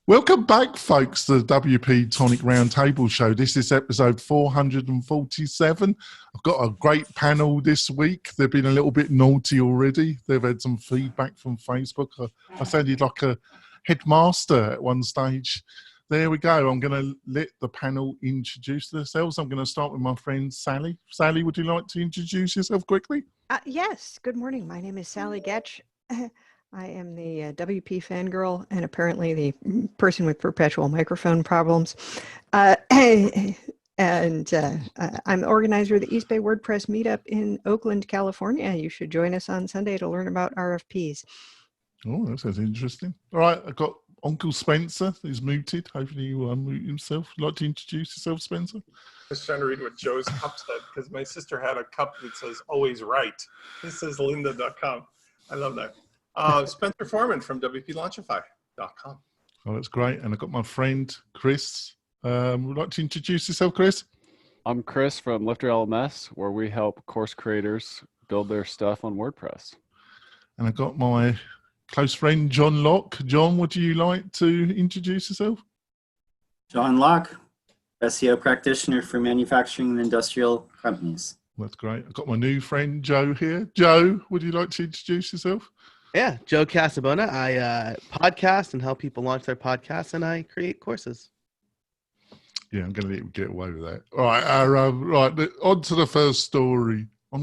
Welcome back, folks, to the WP-Tonic Roundtable Show. This is episode 447. I've got a great panel this week. They've been a little bit naughty already. They've had some feedback from Facebook. I sounded like a headmaster at one stage. There we go. I'm going to let the panel introduce themselves. I'm going to start with my friend Sally. Sally, would you like to introduce yourself quickly? Yes. Good morning. My name is Sally Getch. I am the WP fangirl and apparently the person with perpetual microphone problems. And I'm the organizer of the East Bay WordPress meetup in Oakland, California. You should join us on Sunday to learn about RFPs. Oh, that sounds interesting. All right, I've got Uncle Spencer, who's muted. Hopefully he will unmute himself. Would you like to introduce yourself, Spencer? I was trying to read what Joe's cup said because my sister had a cup that says always right. This says lynda.com. I love that. Spencer Foreman from WPLaunchify.com. Oh, that's great. And I've got my friend Chris. Would you like to introduce yourself, Chris? I'm Chris from Lifter LMS, where we help course creators build their stuff on WordPress. And I've got my close friend John Locke. John, would you like to introduce yourself? John Locke, SEO practitioner for manufacturing and industrial companies. That's great. I've got my new friend Joe here. Joe, would you like to introduce yourself? Yeah, Joe Casabona. I podcast and help people launch their podcasts, and I create courses. Yeah, I'm going to let you get away with that. All right, right. On to the first story. I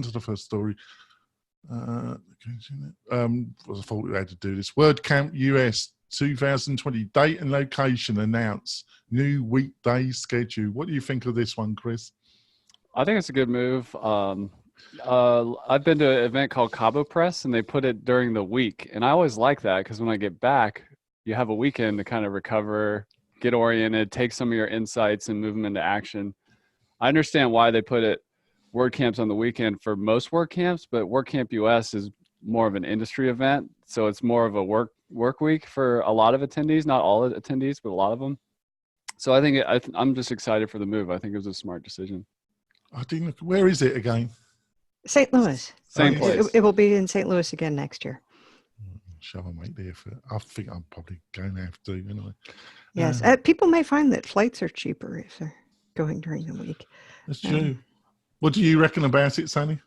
thought we had to do this. WordCamp US 2020 date and location announced. New weekday schedule. What do you think of this one, Chris? I think it's a good move. I've been to an event called Cabo Press, and they put it during the week. And I always like that because when I get back, you have a weekend to kind of recover, get oriented, take some of your insights and move them into action. I understand why they put it WordCamps on the weekend for most WordCamps, but WordCamp US is more of an industry event. So it's more of a work week for a lot of attendees, not all attendees, but a lot of them. So I think I'm just excited for the move. I think it was a smart decision. Where is it again? St. Louis. Same place. It will be in St. Louis again next year. Shall I make the effort? I think I'm probably going to have to anyway. Yes. People may find that flights are cheaper if they're going during the week. That's true. What do you reckon about it, Sally?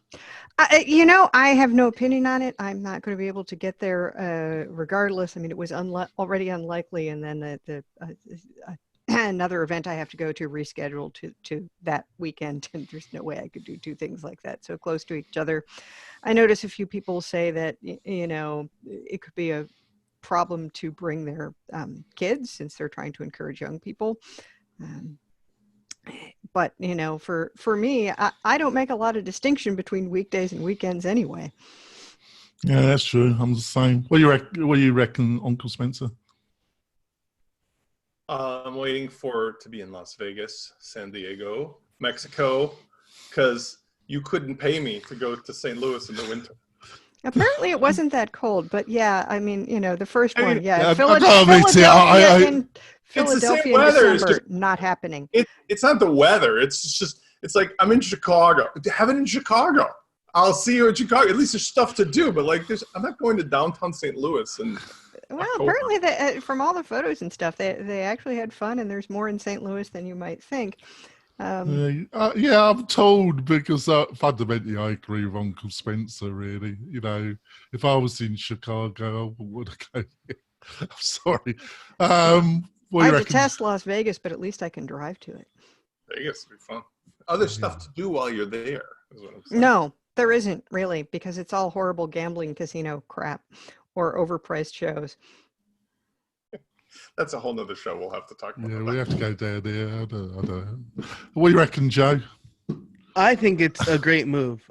I have no opinion on it. I'm not going to be able to get there regardless. I mean, it was already unlikely. And then another event I have to go to rescheduled to that weekend. And there's no way I could do two things like that so close to each other. I notice a few people say that, it could be a problem to bring their kids since they're trying to encourage young people. But, for me, I don't make a lot of distinction between weekdays and weekends anyway. Yeah, that's true. I'm the same. What do you reckon, Uncle Spencer? I'm waiting to be in Las Vegas, San Diego, Mexico, because you couldn't pay me to go to St. Louis in the winter. Apparently it wasn't that cold, but yeah, I mean, the first one, Philadelphia in December, not happening. It's not the weather. It's like I'm in Chicago. Have it in Chicago. I'll see you in Chicago. At least there's stuff to do, but I'm not going to downtown St. Louis. Well, apparently from all the photos and stuff, they actually had fun, and there's more in St. Louis than you might think. I'm told because fundamentally I agree with Uncle Spencer, really. If I was in Chicago, I would have gone. I'm sorry. I detest Las Vegas, but at least I can drive to it. Vegas would be fun. Other stuff to do while you're there is what I'm saying. No, there isn't really, because it's all horrible gambling casino crap or overpriced shows. That's a whole nother show we'll have to talk about. Yeah, we have to go down there. I don't know. What do you reckon, Joe? I think it's a great move.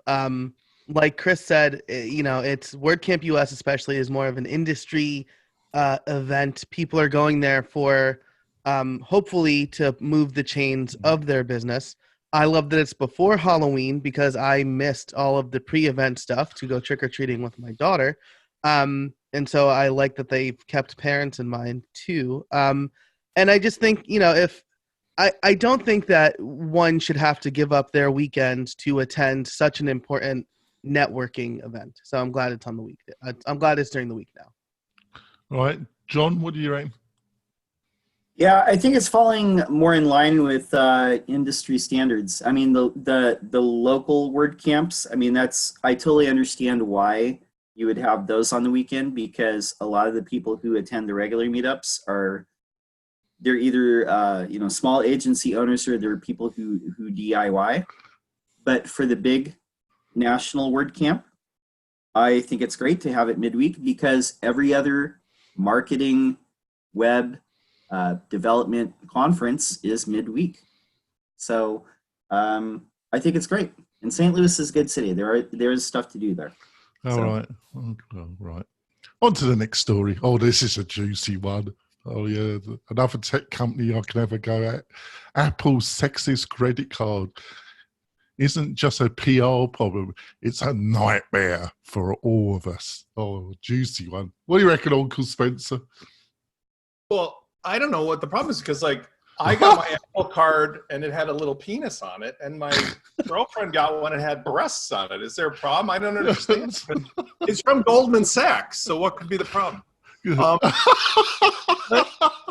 Like Chris said, it's WordCamp US especially is more of an industry event. People are going there for hopefully to move the chains of their business. I love that it's before Halloween because I missed all of the pre-event stuff to go trick-or-treating with my daughter. And so I like that they've kept parents in mind too. And I just think, if I don't think that one should have to give up their weekend to attend such an important networking event. So I'm glad it's on the week. I'm glad it's during the week now. All right. John, what do you reckon? Yeah, I think it's falling more in line with industry standards. I mean, the local WordCamps. I mean, I totally understand why you would have those on the weekend, because a lot of the people who attend the regular meetups they're either small agency owners, or they're people who DIY. But for the big national WordCamp, I think it's great to have it midweek, because every other marketing, web, development conference is midweek. So I think it's great. And St. Louis is a good city. There is stuff to do there. All right. On to the next story. Oh, this is a juicy one. Oh, yeah. Another tech company I can ever go at. Apple's sexist credit card isn't just a PR problem. It's a nightmare for all of us. Oh, juicy one. What do you reckon, Uncle Spencer? Well, I don't know what the problem is, because like I got my Apple card and it had a little penis on it, and my girlfriend got one and had breasts on it. Is there a problem? I don't understand. It's from Goldman Sachs, so what could be the problem?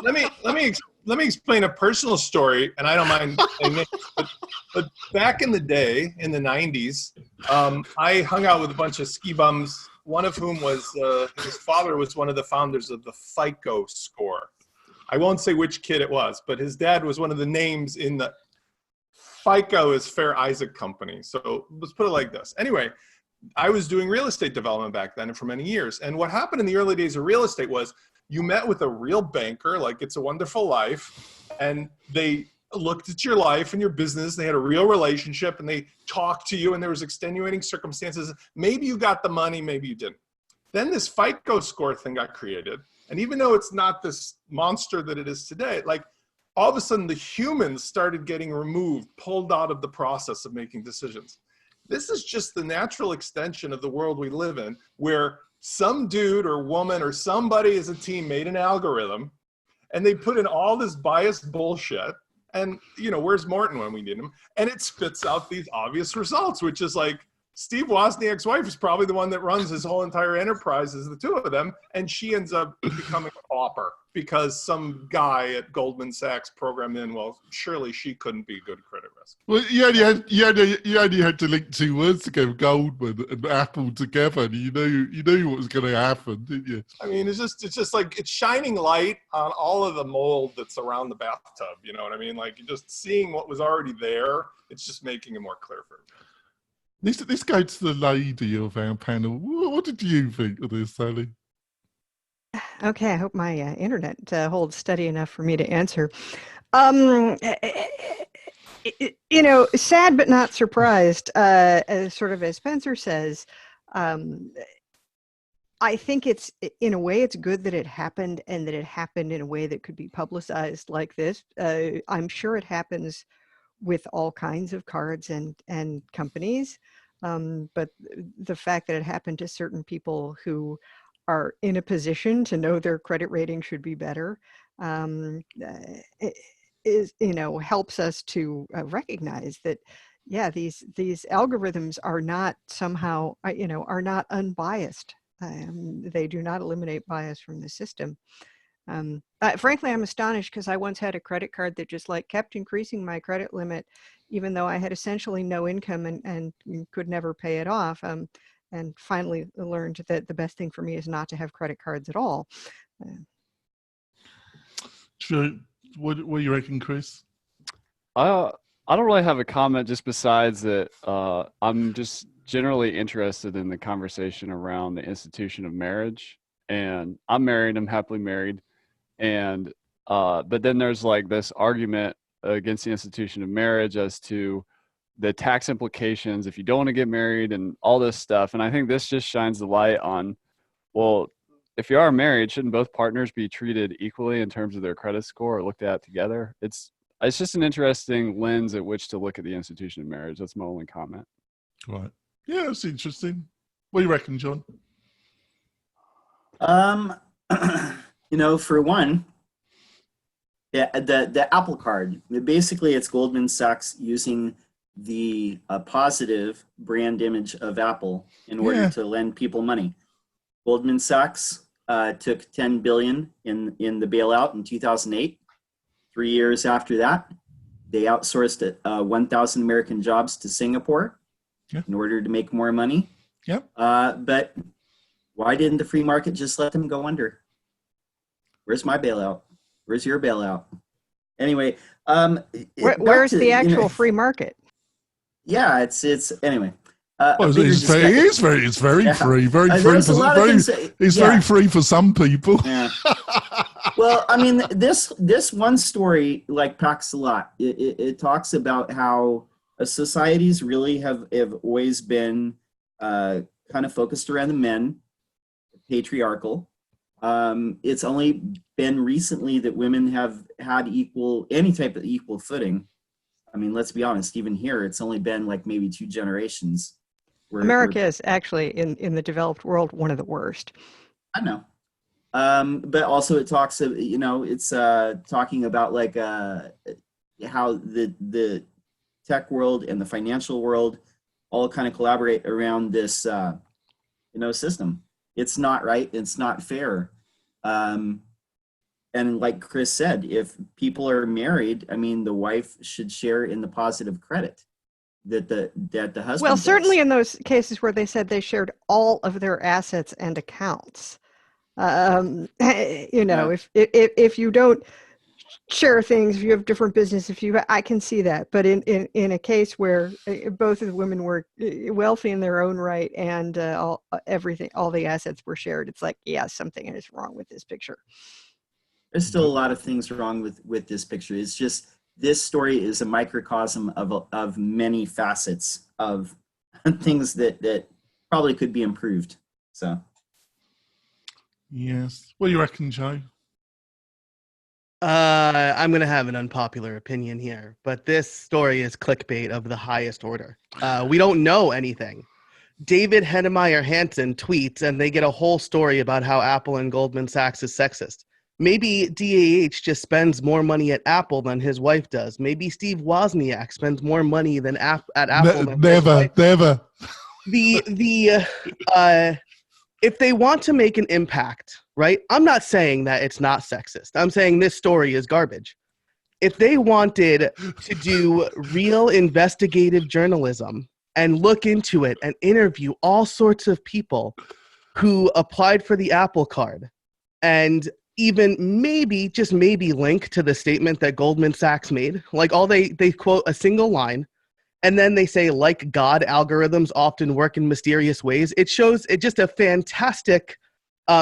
Let me explain a personal story, and I don't mind saying it, but back in the day, in the 90s, I hung out with a bunch of ski bums, one of whom was, his father was one of the founders of the FICO score. I won't say which kid it was, but his dad was one of the names in the FICO is Fair Isaac Company. So let's put it like this. Anyway, I was doing real estate development back then and for many years. And what happened in the early days of real estate was you met with a real banker, like It's a Wonderful Life, and they looked at your life and your business. They had a real relationship and they talked to you, and there was extenuating circumstances. Maybe you got the money, maybe you didn't. Then this FICO score thing got created. And even though it's not this monster that it is today, like all of a sudden the humans started getting removed, pulled out of the process of making decisions. This is just the natural extension of the world we live in, where some dude or woman or somebody as a team made an algorithm and they put in all this biased bullshit. And, you know, where's Morton when we need him? And it spits out these obvious results, which is like, Steve Wozniak's wife is probably the one that runs his whole entire enterprise, is the two of them, and she ends up becoming a pauper because some guy at Goldman Sachs programmed in, well, surely she couldn't be good credit risk. Well, you only had to link two words together, Goldman and Apple together, and you knew what was going to happen, didn't you? I mean, it's just like it's shining light on all of the mold that's around the bathtub. You know what I mean? Like just seeing what was already there, it's just making it more clear for everybody. This goes to the lady of our panel. What did you think of this, Sally? Okay, I hope my internet holds steady enough for me to answer. You know, sad but not surprised. Sort of as Spencer says, I think it's, in a way, it's good that it happened, and that it happened in a way that could be publicized like this. I'm sure it happens with all kinds of cards and companies. But the fact that it happened to certain people who are in a position to know their credit rating should be better is, you know, helps us to recognize that, yeah, these algorithms are not somehow, you know, are not unbiased. They do not eliminate bias from the system. Frankly, I'm astonished, because I once had a credit card that just like kept increasing my credit limit, even though I had essentially no income and could never pay it off. And finally learned that the best thing for me is not to have credit cards at all. Sure. What do you reckon, Chris? I don't really have a comment, just besides that I'm just generally interested in the conversation around the institution of marriage. And I'm married, I'm happily married. And but then there's like this argument against the institution of marriage as to the tax implications if you don't want to get married and all this stuff. And I think this just shines the light on, well, if you are married, shouldn't both partners be treated equally in terms of their credit score or looked at together? It's just an interesting lens at which to look at the institution of marriage. That's my only comment. Right. Yeah, that's interesting. What do you reckon, John? You know, for one, the Apple card, basically it's Goldman Sachs using the positive brand image of Apple in order to lend people money. Goldman Sachs took $10 billion in the bailout in 2008. 3 years after that, they outsourced 1,000 American jobs to Singapore in order to make more money. Yep. But why didn't the free market just let them go under? Where's my bailout? Where's your bailout? Anyway, where's the actual free market? Yeah, it's anyway. Well, it's very free, very free. It's very free for some people. Yeah. Well, I mean, this one story like packs a lot. It talks about how societies really have always been kind of focused around the men, patriarchal. It's only been recently that women have had any type of equal footing. I mean, let's be honest, even here, it's only been like maybe 2 generations. America is actually in the developed world one of the worst. I know. But also it talks of, it's talking about like how the tech world and the financial world all kind of collaborate around this, system. It's not right. It's not fair. And like Chris said, if people are married, I mean, the wife should share in the positive credit that the husband Well, certainly does. in those cases where they said they shared all of their assets and accounts. If you don't share things, if you have different business, I can see that. But in a case where both of the women were wealthy in their own right and all the assets were shared, it's like, yeah, something is wrong with this picture. There's still a lot of things wrong with this picture. It's just, this story is a microcosm of many facets of things that probably could be improved. So. Yes. What do you reckon, Joe? I'm going to have an unpopular opinion here, but this story is clickbait of the highest order. We don't know anything. David Hennemeyer Hansen tweets, and they get a whole story about how Apple and Goldman Sachs is sexist. Maybe DAH just spends more money at Apple than his wife does. Maybe Steve Wozniak spends more money at Apple than his wife. Never. If they want to make an impact, right? I'm not saying that it's not sexist. I'm saying this story is garbage. If they wanted to do real investigative journalism and look into it and interview all sorts of people who applied for the Apple card and even maybe, just maybe, link to the statement that Goldman Sachs made, like they quote a single line, and then they say, like God, algorithms often work in mysterious ways. It shows just a fantastic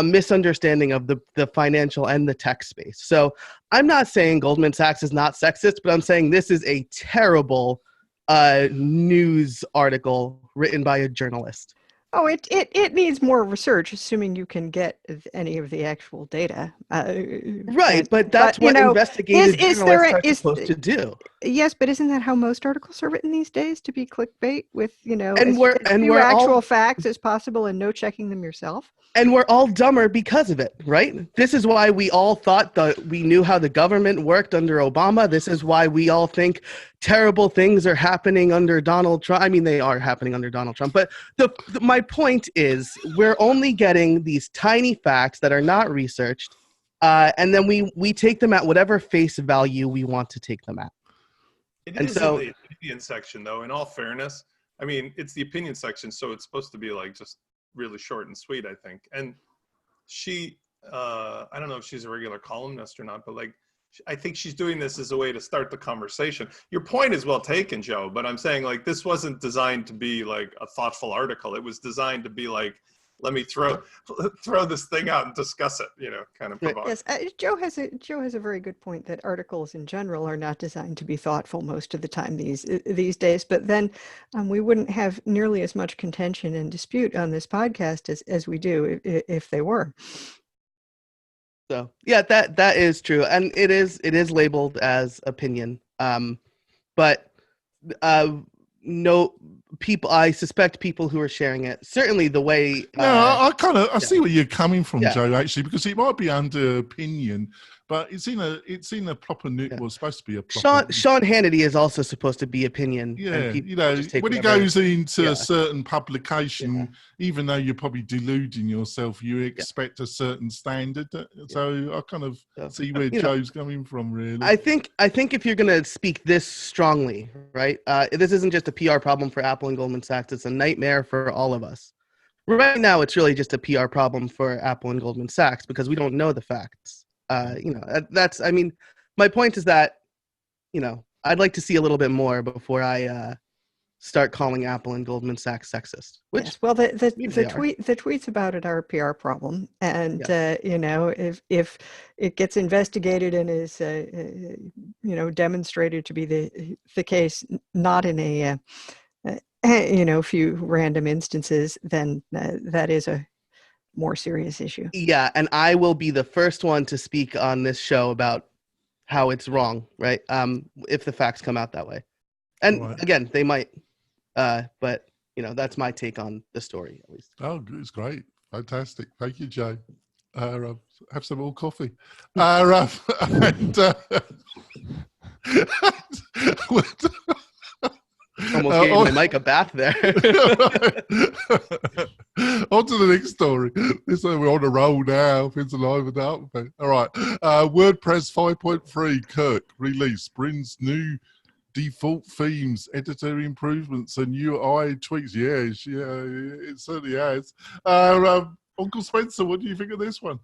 misunderstanding of the financial and the tech space. So I'm not saying Goldman Sachs is not sexist, but I'm saying this is a terrible news article written by a journalist. Oh, it needs more research, assuming you can get any of the actual data. Right, but that's what investigative journalists are supposed to do. Yes, but isn't that how most articles are written these days? To be clickbait with, as few actual facts as possible and no checking them yourself? And we're all dumber because of it, right? This is why we all thought that we knew how the government worked under Obama. This is why we all think terrible things are happening under Donald Trump. I mean, they are happening under Donald Trump. But my point is, we're only getting these tiny facts that are not researched, and then we take them at whatever face value we want to take them at. It is in the opinion section, though, in all fairness. I mean, it's the opinion section, so it's supposed to be like just really short and sweet, I think. And she, I don't know if she's a regular columnist or not, but like, I think she's doing this as a way to start the conversation. Your point is well taken, Joe, but I'm saying like, this wasn't designed to be like a thoughtful article. It was designed to be like, let me throw this thing out and discuss it, kind of provocative. Yes, Joe has a very good point that articles in general are not designed to be thoughtful most of the time these days. But then we wouldn't have nearly as much contention and dispute on this podcast as we do if they were. So yeah, that is true, and it is labeled as opinion. But no people. I suspect people who are sharing it. Certainly, the way. I see where you're coming from, Joe. Actually, because it might be under opinion, but it's in a proper news. Yeah. Well, it's supposed to be a proper. Sean Hannity is also supposed to be opinion. Yeah, and people you know, just take when he whatever- goes into Yeah. a certain publication, even though you're probably deluding yourself, you expect a certain standard. So I kind of see where Joe's coming from, really. I think if you're going to speak this strongly, right, this isn't just a PR problem for Apple and Goldman Sachs. It's a nightmare for all of us. Right now, it's really just a PR problem for Apple and Goldman Sachs because we don't know the facts. I mean, my point is that, I'd like to see a little bit more before I start calling Apple and Goldman Sachs sexist. Which, yes, well, the tweets about it are a PR problem, and if it gets investigated and is demonstrated to be the case, not in a few random instances, then that is a more serious issue. Yeah, and I will be the first one to speak on this show about how it's wrong, right? If the facts come out that way. And again, they might, but that's my take on the story, at least. Oh, it's great. Fantastic. Thank you, Joe. Have some more coffee. Almost gave my mic a bath there. On to the next story. We're on a roll now. Things are livened up. All right. WordPress 5.3 Kirk release brings new default themes, editor improvements, and UI tweaks. Yes, it certainly has. Uncle Spencer, what do you think of this one?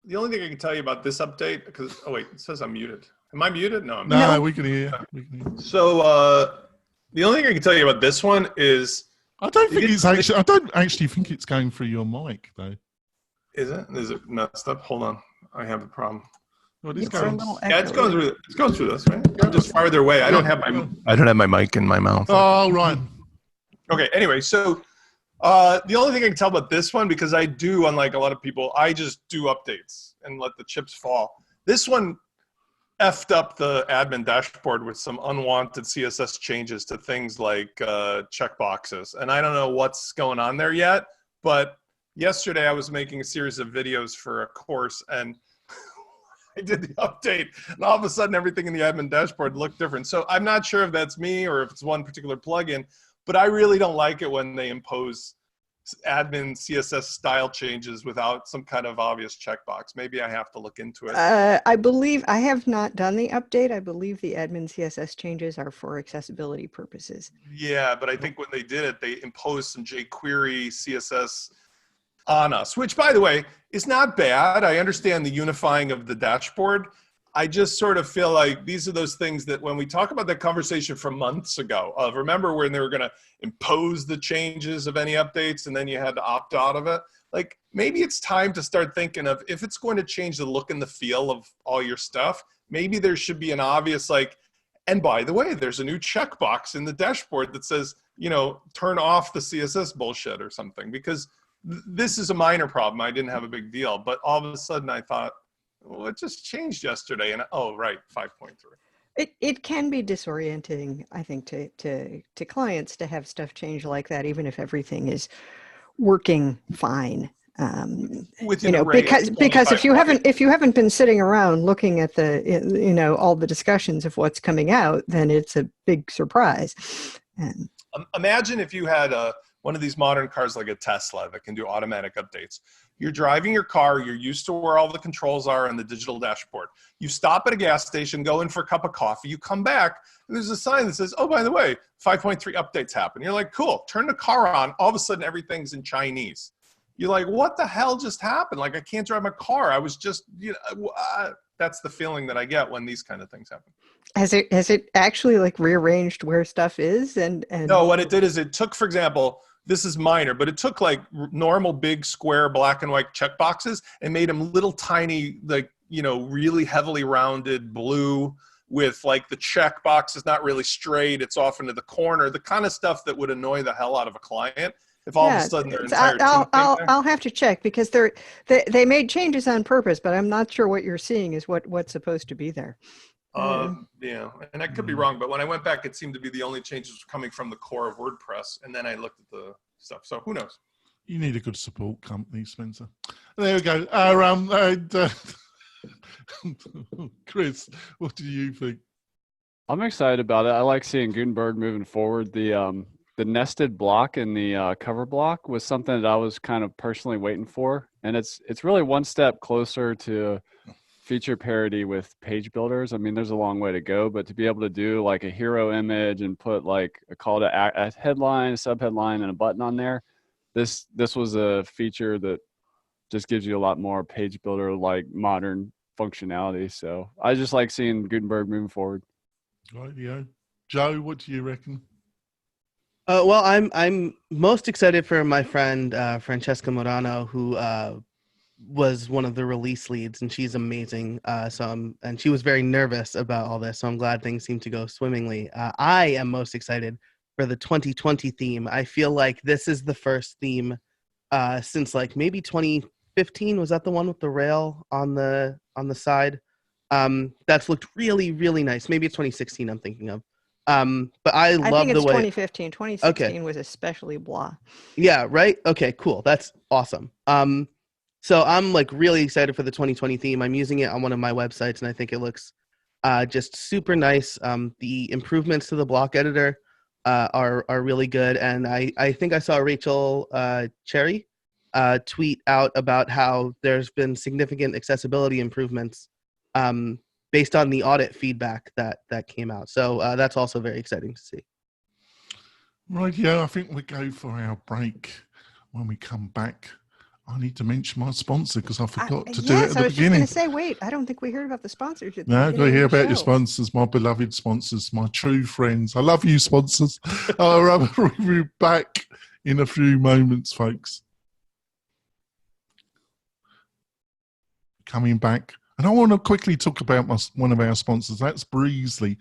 The only thing I can tell you about this update, because it says I'm muted. Am I muted? No, I'm no, not. we can hear. So the only thing I can tell you about this one is I don't actually think it's going through your mic though. Is it? Is it messed up? Hold on, I have a problem. Well, it's going through this, right? Just farther away. I don't have my mic in my mouth. Oh, right. Okay. Anyway, so the only thing I can tell about this one, because I do, unlike a lot of people, I just do updates and let the chips fall. This one effed up the admin dashboard with some unwanted CSS changes to things like checkboxes. And I don't know what's going on there yet, but yesterday I was making a series of videos for a course and I did the update and all of a sudden everything in the admin dashboard looked different. So I'm not sure if that's me or if it's one particular plugin, but I really don't like it when they impose admin CSS style changes without some kind of obvious checkbox. Maybe I have to look into it. I believe I have not done the update. I believe the admin CSS changes are for accessibility purposes. Yeah, but I think when they did it, they imposed some jQuery CSS on us, which, by the way, is not bad. I understand the unifying of the dashboard. I just sort of feel like these are those things that when we talk about that conversation from months ago, remember when they were going to impose the changes of any updates and then you had to opt out of it? Like, maybe it's time to start thinking of, if it's going to change the look and the feel of all your stuff, maybe there should be an obvious, like, and by the way, there's a new checkbox in the dashboard that says, turn off the CSS bullshit or something, because this is a minor problem. I didn't have a big deal, but all of a sudden I thought, well, it just changed yesterday, and oh, right, 5.3. It can be disorienting, I think, to clients to have stuff change like that, even if everything is working fine. Because if you haven't been sitting around looking at the all the discussions of what's coming out, then it's a big surprise. And imagine if you had one of these modern cars like a Tesla that can do automatic updates. You're driving your car, you're used to where all the controls are on the digital dashboard. You stop at a gas station, go in for a cup of coffee, you come back, and there's a sign that says, oh, by the way, 5.3 updates happen. You're like, cool, turn the car on, all of a sudden everything's in Chinese. You're like, what the hell just happened? Like, I can't drive my car. I was just, that's the feeling that I get when these kind of things happen. Has it actually like rearranged where stuff is? And no, what it did is it took, for example, this is minor, but it took like normal big square black and white checkboxes and made them little tiny, like, really heavily rounded blue with like the checkbox is not really straight. It's off into the corner, the kind of stuff that would annoy the hell out of a client. If all of a sudden their entire I'll have to check, because they made changes on purpose, but I'm not sure what you're seeing is what's supposed to be there. Yeah, and I could be wrong, but when I went back, it seemed to be the only changes were coming from the core of WordPress, and then I looked at the stuff. So who knows? You need a good support company, Spencer. There we go. Chris, what do you think? I'm excited about it. I like seeing Gutenberg moving forward. The nested block in the cover block was something that I was kind of personally waiting for, and it's really one step closer to feature parity with page builders. I mean, there's a long way to go, but to be able to do like a hero image and put like a call to a headline, a subheadline, and a button on there, this was a feature that just gives you a lot more page builder like modern functionality. So I just like seeing Gutenberg moving forward. Right, yeah. Joe, what do you reckon? Well, I'm most excited for my friend Francesca Morano, who was one of the release leads, and she's amazing. And she was very nervous about all this, so I'm glad things seem to go swimmingly. I am most excited for the 2020 theme. I feel like this is the first theme since like maybe 2015. Was that the one with the rail on the side? That's looked really, really nice. Maybe it's 2016 I'm thinking of. But I love think it's the way 2015. 2016 was especially blah. Yeah, right? Okay, cool. That's awesome. So I'm like really excited for the 2020 theme. I'm using it on one of my websites, and I think it looks just super nice. The improvements to the block editor are really good, and I think I saw Rachel Cherry tweet out about how there's been significant accessibility improvements based on the audit feedback that came out. So that's also very exciting to see. Right, yeah, I think we go for our break. When we come back, I need to mention my sponsor because I forgot to do it at the I was beginning. just going to say, wait, I don't think we heard about the sponsors at the No, I've got to beginning hear of the about your show. sponsors, my beloved sponsors, my true friends. I love you, sponsors. We'll be back in a few moments, folks. Coming back. And I want to quickly talk about one of our sponsors. That's Breezely.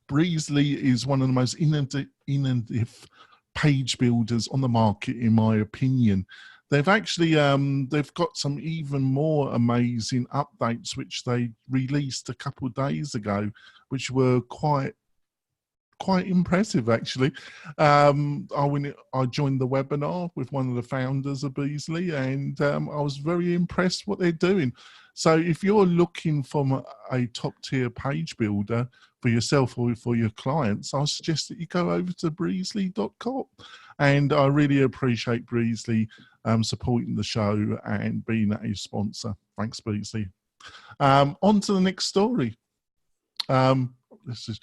Breezely is one of the most innovative page builders on the market, in my opinion. They've actually they've got some even more amazing updates which they released a couple of days ago, which were quite impressive actually. I joined the webinar with one of the founders of Beasley, and I was very impressed what they're doing. So if you're looking for a top tier page builder for yourself or for your clients, I suggest that you go over to breezely.com. And I really appreciate Breezely supporting the show and being a sponsor. Thanks, Breezely. On to the next story. This is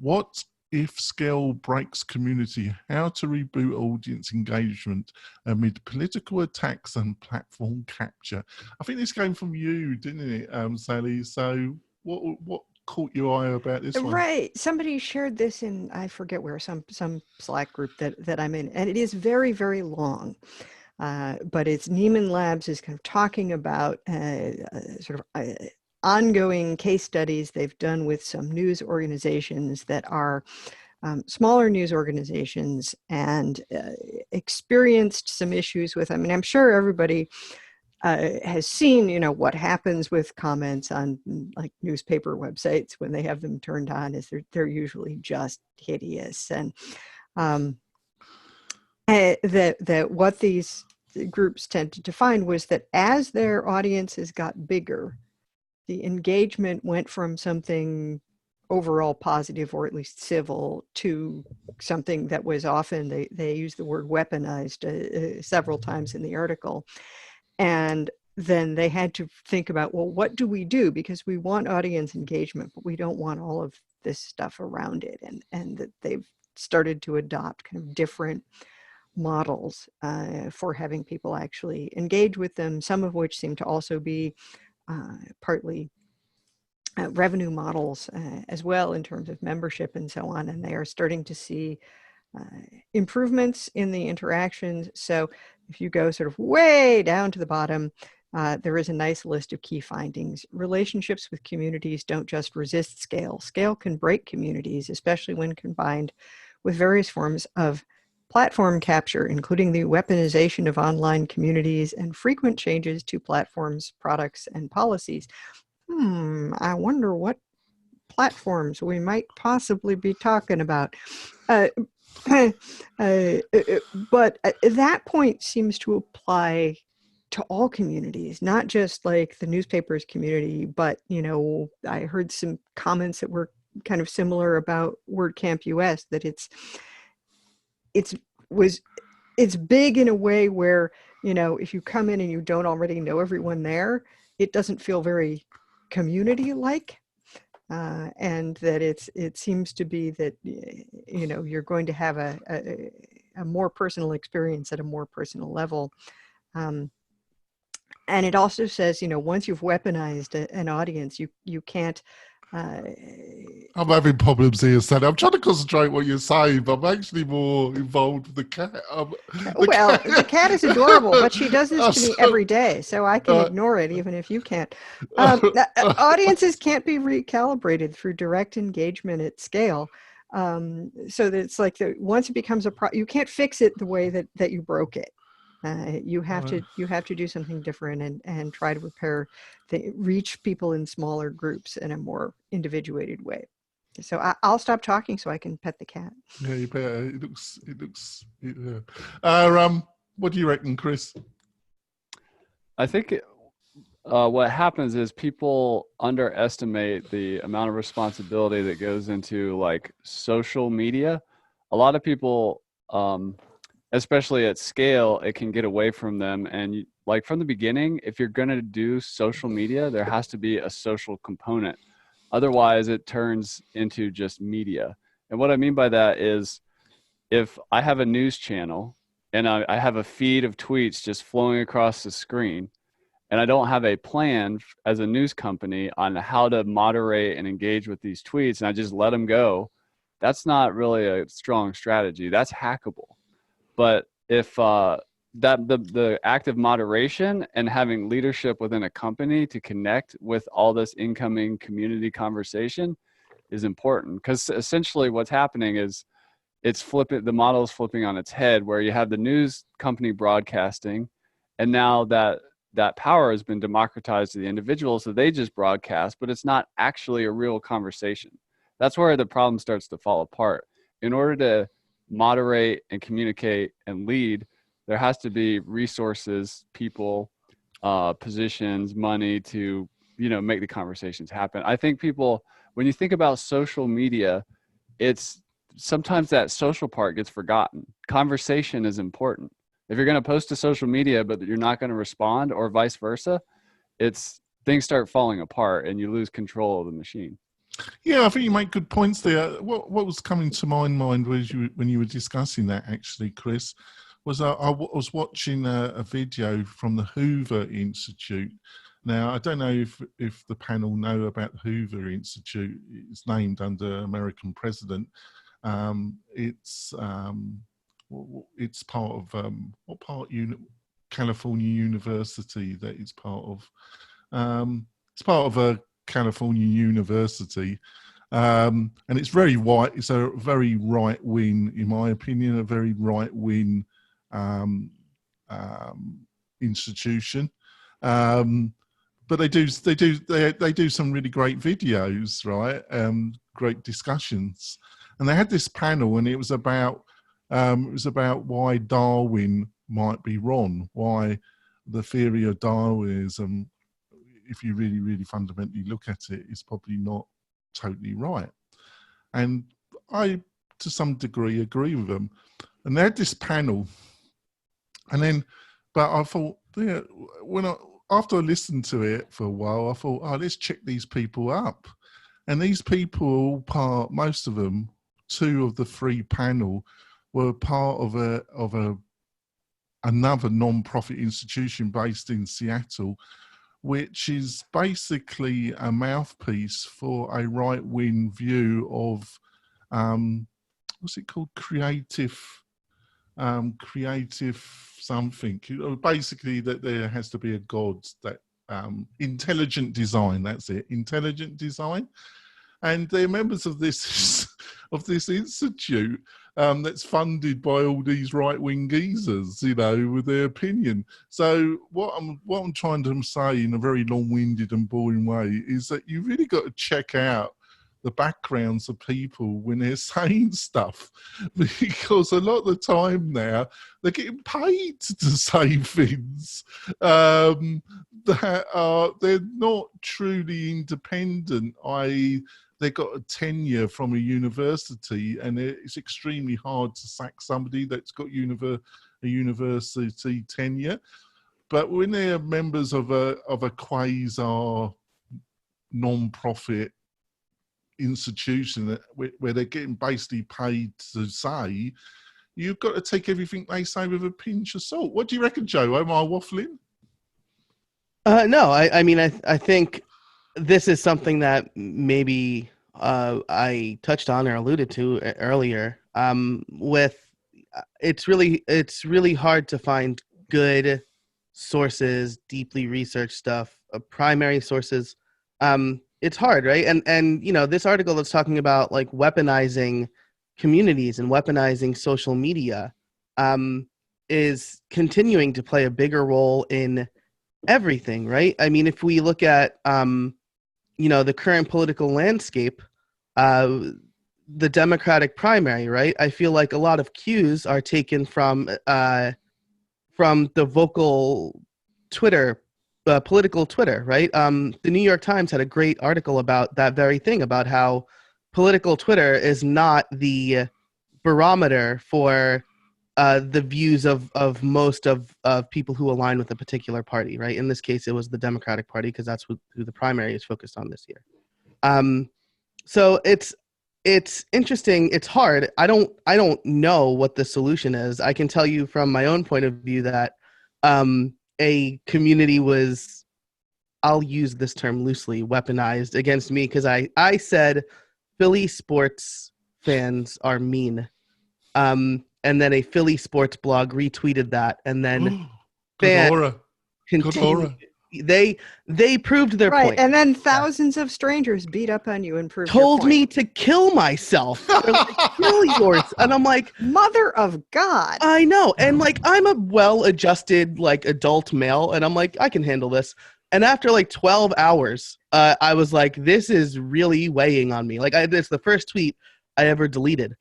what if Scale breaks community, how to reboot audience engagement amid political attacks and platform capture. I think this came from you, didn't it, Sally? So what caught your eye about this one? Right. Somebody shared this in, I forget where, some Slack group that I'm in, and it is very, very long. But it's Neiman Labs is kind of talking about ongoing case studies they've done with some news organizations that are smaller news organizations and experienced some issues with, I mean, I'm sure everybody has seen, what happens with comments on like newspaper websites when they have them turned on, is they're usually just hideous. And that what these groups tended to find was that as their audiences got bigger, the engagement went from something overall positive or at least civil to something that was often, they use the word weaponized several times in the article. And then they had to think about, well, what do we do? Because we want audience engagement, but we don't want all of this stuff around it. And that they've started to adopt kind of different models for having people actually engage with them, some of which seem to also be partly revenue models as well in terms of membership and so on. And they are starting to see improvements in the interactions. So if you go sort of way down to the bottom, there is a nice list of key findings. Relationships with communities don't just resist scale. Scale can break communities, especially when combined with various forms of platform capture, including the weaponization of online communities and frequent changes to platforms, products, and policies. I wonder what platforms we might possibly be talking about. But that point seems to apply to all communities, not just like the newspapers community, but, you know, I heard some comments that were kind of similar about WordCamp US, that it's big in a way where, you know, if you come in and you don't already know everyone there, it doesn't feel very community-like. And that it seems to be that, you know, you're going to have a more personal experience at a more personal level. And it also says, you know, once you've weaponized an audience, you can't. I'm having problems here, Sally. I'm trying to concentrate what you're saying, but I'm actually more involved with the cat. The cat is adorable, but she does this to me every day, so I can ignore it even if you can't. Audiences can't be recalibrated through direct engagement at scale. So that it's like once it becomes you can't fix it the way that you broke it. You have to do something different and try to reach people in smaller groups in a more individuated way. So I'll stop talking so I can pet the cat. Yeah, you better. It looks. Yeah. What do you reckon, Chris? I think what happens is people underestimate the amount of responsibility that goes into like social media. A lot of people, especially at scale, it can get away from them. And like from the beginning, if you're going to do social media, there has to be a social component. Otherwise, it turns into just media. And what I mean by that is if I have a news channel and I have a feed of tweets just flowing across the screen, and I don't have a plan as a news company on how to moderate and engage with these tweets, and I just let them go, that's not really a strong strategy. That's hackable. But if the act of moderation and having leadership within a company to connect with all this incoming community conversation is important, because essentially what's happening is the model is flipping on its head, where you have the news company broadcasting, and now that power has been democratized to the individual, so they just broadcast, but it's not actually a real conversation. That's where the problem starts to fall apart. In order to moderate and communicate and lead, there has to be resources, people, positions, money to, you know, make the conversations happen. I think people, when you think about social media, it's sometimes that social part gets forgotten. Conversation is important. If you're going to post to social media, but you're not going to respond, or vice versa, things start falling apart and you lose control of the machine. Yeah, I think you make good points there. What was coming to my mind was when you were discussing that, actually, Chris, was I was watching a video from the Hoover Institute. Now, I don't know if the panel know about the Hoover Institute. It's named under American president. It's part of California University that it's part of. It's part of a California University, and it's very white. It's a very right wing, in my opinion, a very right wing institution. But they do some really great videos, right? Great discussions, and they had this panel, and it was about why Darwin might be wrong, why the theory of Darwinism, if you really, really fundamentally look at it, is probably not totally right. And I, to some degree, agree with them. And they had this panel, but I thought, yeah, after I listened to it for a while, I thought, oh, let's check these people up. And these people, most of them, 2 of the 3 panel, were part of another non-profit institution based in Seattle, which is basically a mouthpiece for a right-wing view of, what's it called? Creative something. Basically, that there has to be a God, that intelligent design. That's it, intelligent design. And they're members of this institute that's funded by all these right-wing geezers, you know, with their opinion. So what I'm trying to say in a very long-winded and boring way is that you really got to check out the backgrounds of people when they're saying stuff, because a lot of the time now they're getting paid to say things that they're not truly independent. They got a tenure from a university, and it's extremely hard to sack somebody that's got a university tenure. But when they're members of a quasi non-profit institution where they're getting basically paid to say, you've got to take everything they say with a pinch of salt. What do you reckon, Joe? Am I waffling? No, I mean, I think this is something that maybe I touched on or alluded to earlier. It's really hard to find good sources, deeply researched stuff, primary sources. It's hard, right? And this article that's talking about like weaponizing communities and weaponizing social media is continuing to play a bigger role in everything, right? I mean, if we look at the current political landscape, the Democratic primary, right? I feel like a lot of cues are taken from the vocal Twitter, political Twitter, right? The New York Times had a great article about that very thing, about how political Twitter is not the barometer for the views of most of people who align with a particular party, right? In this case, it was the Democratic Party, because that's who the primary is focused on this year. So it's interesting. It's hard. I don't know what the solution is. I can tell you from my own point of view that a community was, I'll use this term loosely, weaponized against me, because I said Philly sports fans are mean. And then a Philly sports blog retweeted that, and then Good Laura. They proved their right, point. and then thousands of strangers beat up on you and proved Told your point. me to kill myself. They're like, kill yours. And I'm like, Mother of God. I know. And like, I'm a well-adjusted like adult male, and I'm like, I can handle this. And after like 12 hours, I was like, this is really weighing on me. Like, it's the first tweet I ever deleted.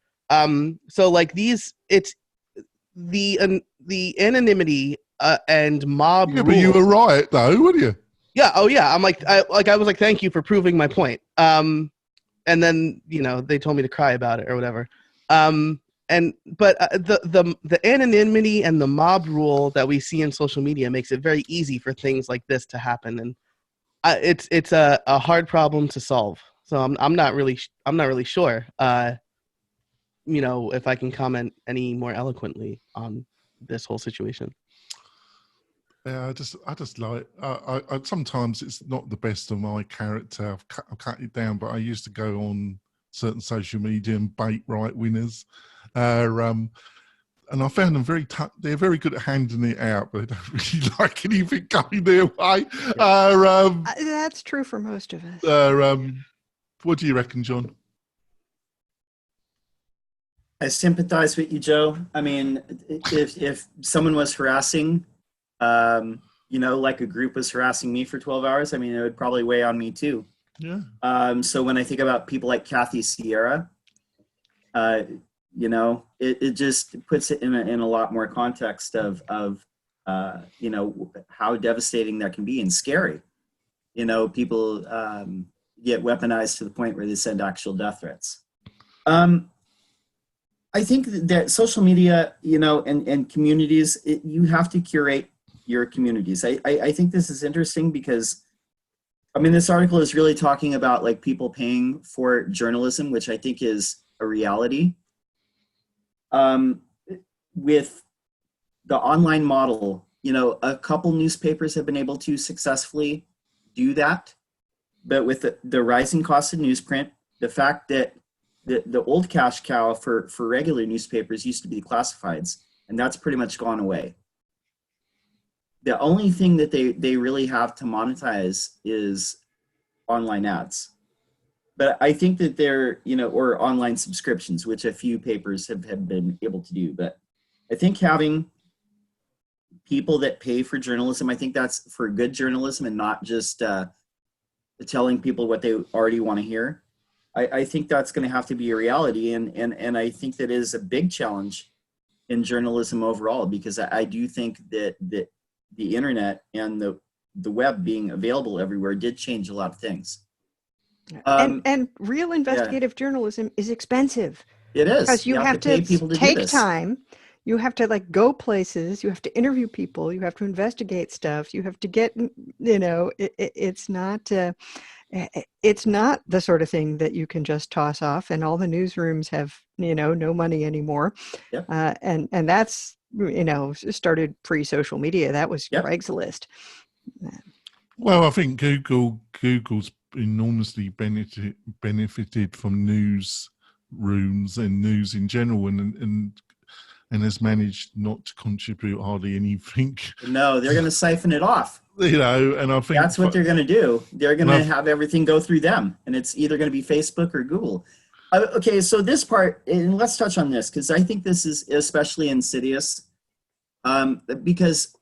So like it's the anonymity and mob. Yeah, but you were right though, weren't you? Yeah. Oh yeah. I'm like, I was like, thank you for proving my point. And then they told me to cry about it or whatever. But the anonymity and the mob rule that we see in social media makes it very easy for things like this to happen, and it's a hard problem to solve. So I'm not really sure. If I can comment any more eloquently on this whole situation. Yeah, I just like. I sometimes it's not the best of my character. I've cut it down, but I used to go on certain social media and bait right winners, and I found them they're very good at handing it out, but they don't really like anything going their way. That's true for most of us. What do you reckon, John? I sympathize with you, Joe. I mean, if someone was harassing, like a group was harassing me for 12 hours, I mean, it would probably weigh on me too. Yeah. So when I think about people like Kathy Sierra, it just puts it in a lot more context of how devastating that can be and scary. People get weaponized to the point where they send actual death threats. I think that social media, and communities, you have to curate your communities. I think this is interesting because, I mean, this article is really talking about like people paying for journalism, which I think is a reality. With the online model, a couple newspapers have been able to successfully do that. But with the rising cost of newsprint, the fact that the old cash cow for regular newspapers used to be the classifieds, and that's pretty much gone away. The only thing that they really have to monetize is online ads. But I think that they're, or online subscriptions, which a few papers have been able to do. But I think having people that pay for journalism, I think that's for good journalism and not just telling people what they already want to hear. I think that's going to have to be a reality, and I think that is a big challenge in journalism overall, because I do think that the internet and the web being available everywhere did change a lot of things. And real investigative journalism is expensive. It is. Because you have to pay people to do take this. time. You have to like go places. You have to interview people. You have to investigate stuff. You have to get, it's not the sort of thing that you can just toss off. And all the newsrooms have, no money anymore. Yep. And that's, started pre-social media. That was Craigslist. Well, I think Google's enormously benefited from news rooms and news in general, and has managed not to contribute hardly anything. No, they're going to siphon it off. And I think that's what they're going to do. They're going to have everything go through them, and it's either going to be Facebook or Google. Okay, so this part, and let's touch on this, because I think this is especially insidious, because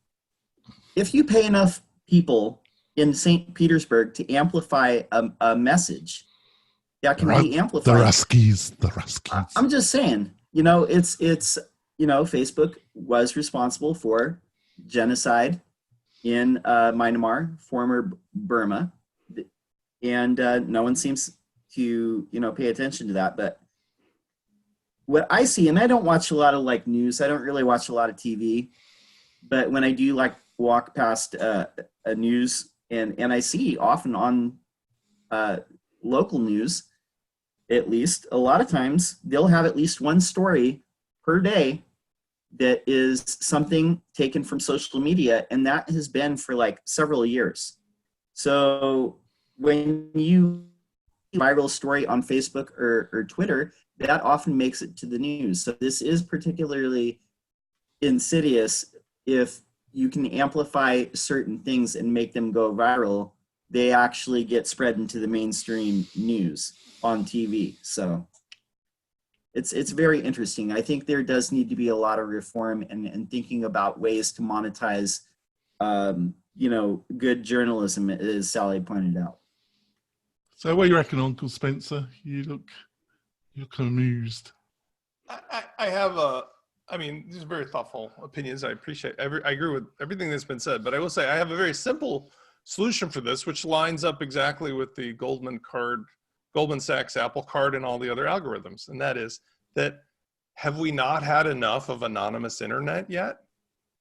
if you pay enough people in St. Petersburg to amplify a message that can be amplified. The Ruskies. I'm just saying, it's Facebook was responsible for genocide in Myanmar, former Burma, and no one seems to pay attention to that. But what I see, and I don't watch a lot of news, I don't really watch a lot of TV, but when I do walk past a news and I see often on local news, at least a lot of times they'll have at least one story per day that is something taken from social media, and that has been for several years. So when you viral story on Facebook or Twitter, that often makes it to the news. So this is particularly insidious. If you can amplify certain things and make them go viral, they actually get spread into the mainstream news on TV. So it's very interesting. I think there does need to be a lot of reform and thinking about ways to monetize, good journalism, as Sally pointed out. So what do you reckon, Uncle Spencer? You look amused. I have these are very thoughtful opinions. I appreciate I agree with everything that's been said, but I will say I have a very simple solution for this, which lines up exactly with the Goldman Sachs Apple Card and all the other algorithms. And that is that, have we not had enough of anonymous internet yet?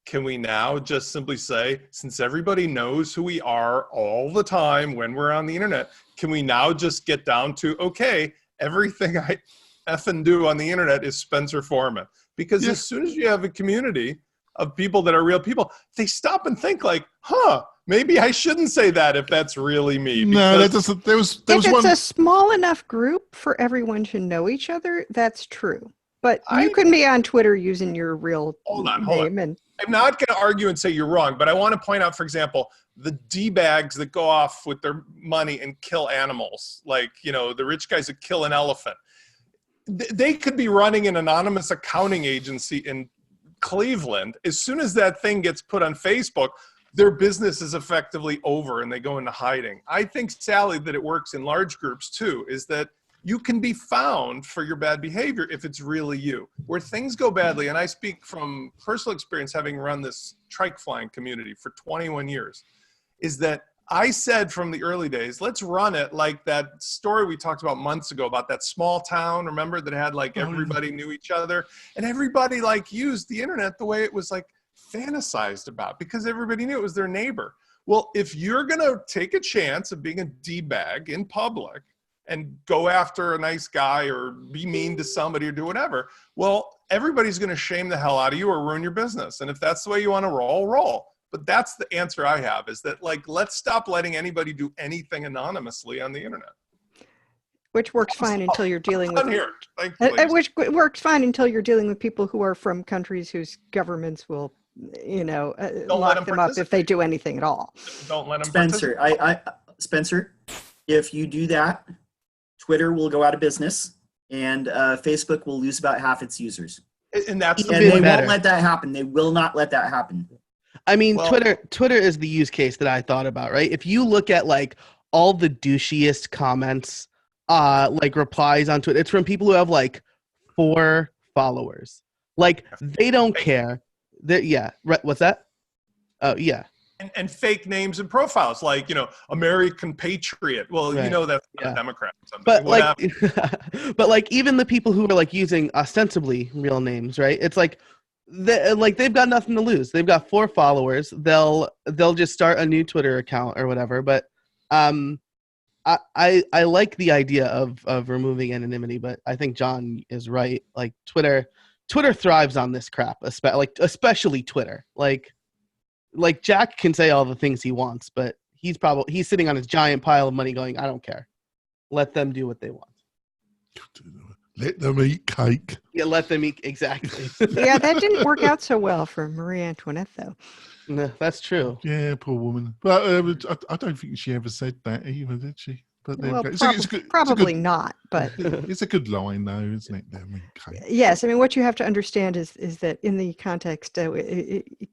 Can we now just simply say, since everybody knows who we are all the time when we're on the internet, can we now just get down to, okay, everything I effing do on the internet is Spencer Foreman? Because as soon as you have a community of people that are real people, they stop and think maybe I shouldn't say that if that's really me. No, that doesn't. If it's a small enough group for everyone to know each other, that's true. But you can be on Twitter using your real name. And I'm not going to argue and say you're wrong, but I want to point out, for example, the D-bags that go off with their money and kill animals, the rich guys that kill an elephant. They could be running an anonymous accounting agency in Cleveland. As soon as that thing gets put on Facebook, their business is effectively over and they go into hiding. I think, Sally, that it works in large groups too, is that you can be found for your bad behavior if it's really you. Where things go badly, and I speak from personal experience having run this trike flying community for 21 years, is that I said from the early days, let's run it like that story we talked about months ago about that small town, remember, that had everybody knew each other, and everybody used the internet the way it was fantasized about, because everybody knew it was their neighbor. Well, if you're going to take a chance of being a D-bag in public and go after a nice guy or be mean to somebody or do whatever, well, everybody's going to shame the hell out of you or ruin your business. And if that's the way you want to roll. But that's the answer I have, is that let's stop letting anybody do anything anonymously on the internet. Which works fine until you're dealing with which works fine until you're dealing with people who are from countries whose governments will, lock them up if they do anything at all. Don't let them. Spencer, Spencer, if you do that, Twitter will go out of business, and Facebook will lose about half its users. And that's they won't let that happen. They will not let that happen. I mean, Twitter is the use case that I thought about, right? If you look at all the douchiest comments like replies onto it. It's from people who have like 4 followers. Like they don't care. Yeah. Right. What's that? Oh yeah. And fake names and profiles, like, you know, American Patriot. Well, Right. you know that's not Yeah. a Democrat or something. But Whatever. like, but like even the people who are like using ostensibly real names, right? It's like, they've got nothing to lose. They've got 4 followers. They'll just start a new Twitter account or whatever. But I like the idea of removing anonymity. But I think John is right. Like Twitter thrives on this crap, especially Twitter. Like Jack can say all the things he wants, but he's sitting on his giant pile of money going, I don't care. Let them do what they want. Let them eat cake. Yeah, let them eat. Exactly. Yeah, that didn't work out so well for Marie Antoinette, though. No, that's true. Yeah, poor woman. But I don't think she ever said that either, did she? But there Well, you go. It's a good, probably not, but it's a good line, though, isn't it? I mean, cake. yes. I mean, what you have to understand is that in the context,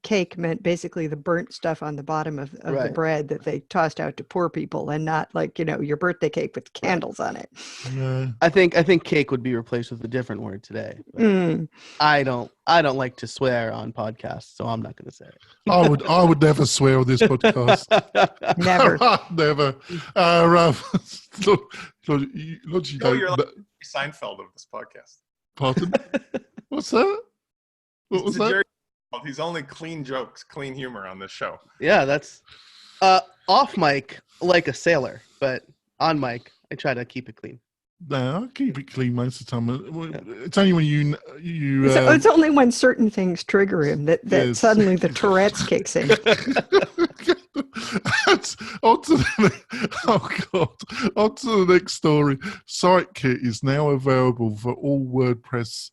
cake meant basically the burnt stuff on the bottom of the Right. bread that they tossed out to poor people, and not like, you know, your birthday cake with candles on it. Yeah. I think cake would be replaced with a different word today. But Mm. I don't like to swear on podcasts, so I'm not going to say it. I would never swear on this podcast. Never. Never. Look, you No, don't. you're like Seinfeld of this podcast. Pardon? What's that? What was He's a that? Jerry Seinfeld. He's only clean jokes, clean humor on this show. Yeah, that's off mic like a sailor, but on mic I try to keep it clean. No, I keep it clean most of the time. It's only when you It's only when certain things trigger him that Yes. suddenly the Tourette's kicks in. on to the next story. SiteKit is now available for all WordPress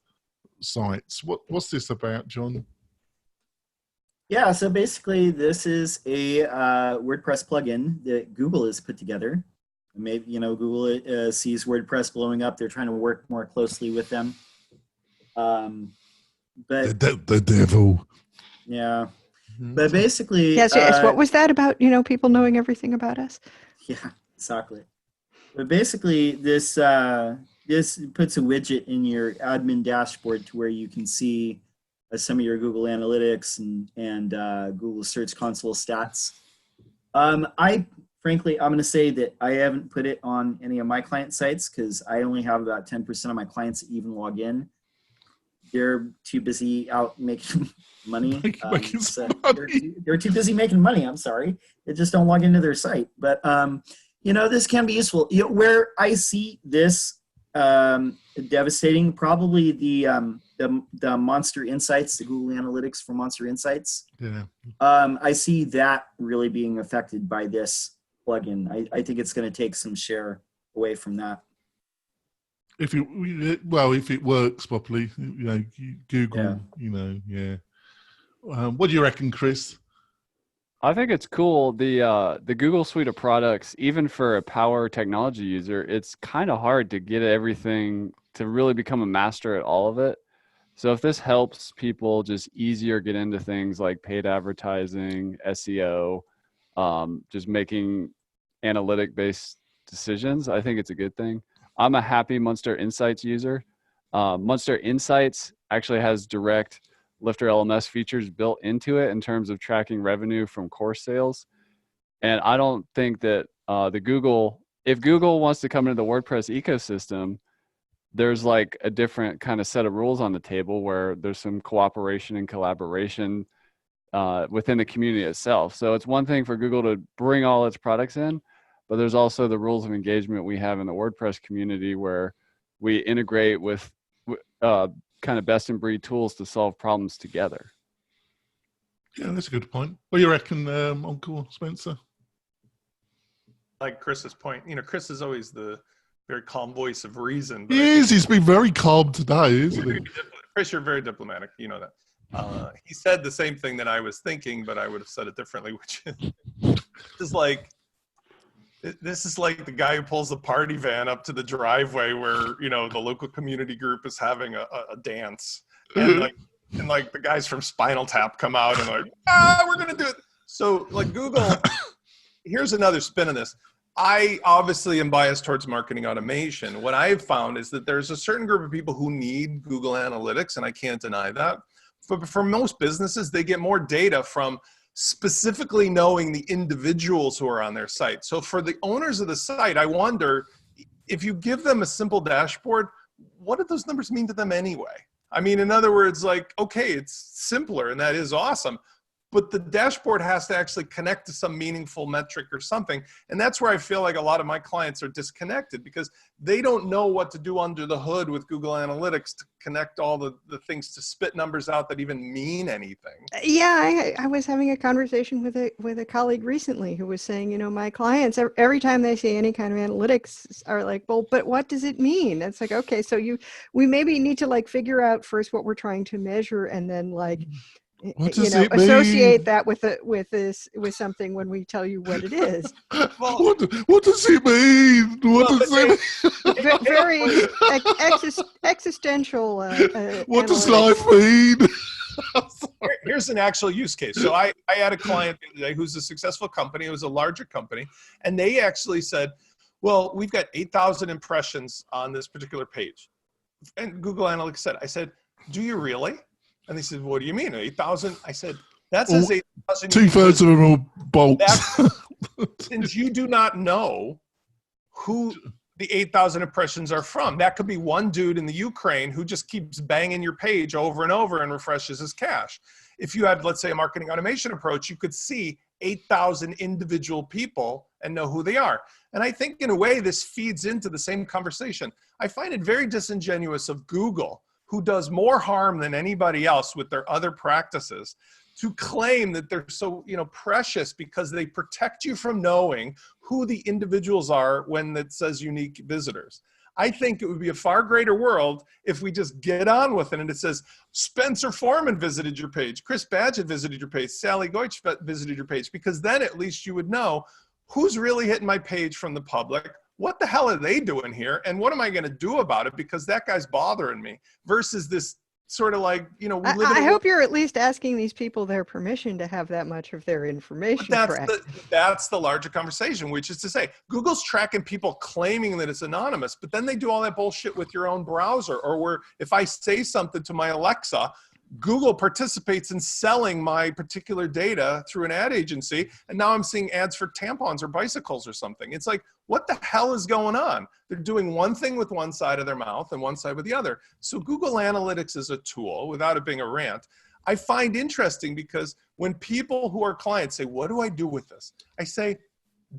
sites. What's this about, John? Yeah, so basically this is a WordPress plugin that Google has put together. Maybe, you know, Google sees WordPress blowing up. They're trying to work more closely with them. But The devil. yeah, but basically, Yes, yes. What was that about, you know, people knowing everything about us? yeah, exactly. But basically, this puts a widget in your admin dashboard to where you can see some of your Google Analytics and Google Search Console stats. Frankly, I'm going to say that I haven't put it on any of my client sites because I only have about 10% of my clients that even log in. They're too busy out making money. Making some money. They're too busy making money. I'm sorry. They just don't log into their site. But, you know, this can be useful. You know, where I see this devastating, probably the Monster Insights, the Google Analytics for Monster Insights. Yeah. I see that really being affected by this plugin. I think it's going to take some share away from that. If it works properly, you know, Google, Yeah. you know, yeah. What do you reckon, Chris? I think it's cool. The Google suite of products, even for a power technology user, it's kind of hard to get everything to really become a master at all of it. So if this helps people just easier get into things like paid advertising, SEO, just making analytic-based decisions, I think it's a good thing. I'm a happy Monster Insights user. Monster Insights actually has direct Lifter LMS features built into it in terms of tracking revenue from course sales. And I don't think that if Google wants to come into the WordPress ecosystem, there's like a different kind of set of rules on the table where there's some cooperation and collaboration within the community itself. So it's one thing for Google to bring all its products in, but there's also the rules of engagement we have in the WordPress community where we integrate with kind of best in breed tools to solve problems together. Yeah, that's a good point. What do you reckon, Uncle Spencer? Like Chris's point, you know, Chris is always the very calm voice of reason. But He is. He's been very calm today, isn't he? Chris, you're very diplomatic. You know that. He said the same thing that I was thinking, but I would have said it differently, which is like, this is like the guy who pulls the party van up to the driveway where, you know, the local community group is having a dance. And like the guys from Spinal Tap come out and like, we're going to do it. So like Google, here's another spin on this. I obviously am biased towards marketing automation. What I've found is that there's a certain group of people who need Google Analytics, and I can't deny that. But for most businesses, they get more data from specifically knowing the individuals who are on their site. So for the owners of the site, I wonder if you give them a simple dashboard, what do those numbers mean to them anyway? I mean, in other words, like, okay, it's simpler and that is awesome, but the dashboard has to actually connect to some meaningful metric or something. And that's where I feel like a lot of my clients are disconnected because they don't know what to do under the hood with Google Analytics to connect all the things to spit numbers out that even mean anything. Yeah, I was having a conversation with a colleague recently who was saying, you know, my clients, every time they see any kind of analytics are like, well, but what does it mean? It's like, okay, so we maybe need to like figure out first what we're trying to measure and then like, What you does know, it mean? associate that with something when we tell you what it is. Well, what does it mean? What well, does it mean? Very existential. What does analytics. life mean? Here's an actual use case. So I had a client the other day who's a successful company. It was a larger company. And they actually said, well, we've got 8,000 impressions on this particular page. And Google Analytics said, I said, do you really? And they said, what do you mean, 8,000? I said, that says 8,000. 2/3 of them are bolts. Since you do not know who the 8,000 impressions are from. That could be one dude in the Ukraine who just keeps banging your page over and over and refreshes his cache. If you had, let's say, a marketing automation approach, you could see 8,000 individual people and know who they are. And I think in a way, this feeds into the same conversation. I find it very disingenuous of Google, who does more harm than anybody else with their other practices, to claim that they're so, you know, precious because they protect you from knowing who the individuals are when it says unique visitors. I think it would be a far greater world if we just get on with it and it says, Spencer Foreman visited your page, Chris Badgett visited your page, Sally Goich visited your page, because then at least you would know who's really hitting my page from the public, what the hell are they doing here, and what am I going to do about it because that guy's bothering me, versus this sort of like, you know, I hope you're at least asking these people their permission to have that much of their information tracked. That's the larger conversation, which is to say, Google's tracking people claiming that it's anonymous, but then they do all that bullshit with your own browser, or where if I say something to my Alexa, Google participates in selling my particular data through an ad agency, and now I'm seeing ads for tampons or bicycles or something. It's like, what the hell is going on? They're doing one thing with one side of their mouth and one side with the other. So Google Analytics is a tool, without it being a rant, I find interesting because when people who are clients say, what do I do with this? I say,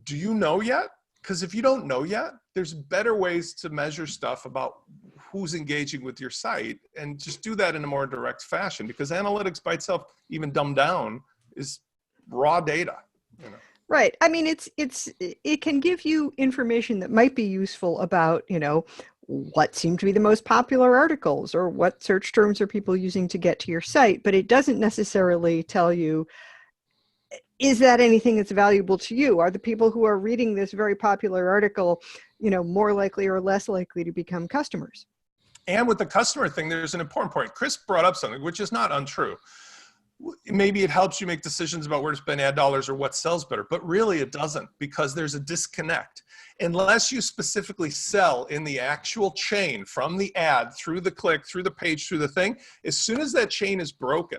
do you know yet? Because if you don't know yet, there's better ways to measure stuff about who's engaging with your site, and just do that in a more direct fashion, because analytics by itself, even dumbed down, is raw data. You know? Right. I mean, it can give you information that might be useful about, you know, what seem to be the most popular articles or what search terms are people using to get to your site, but it doesn't necessarily tell you, is that anything that's valuable to you? Are the people who are reading this very popular article, you know, more likely or less likely to become customers? And with the customer thing, there's an important point. Chris brought up something which is not untrue. Maybe it helps you make decisions about where to spend ad dollars or what sells better, but really it doesn't, because there's a disconnect. Unless you specifically sell in the actual chain, from the ad, through the click, through the page, through the thing, as soon as that chain is broken,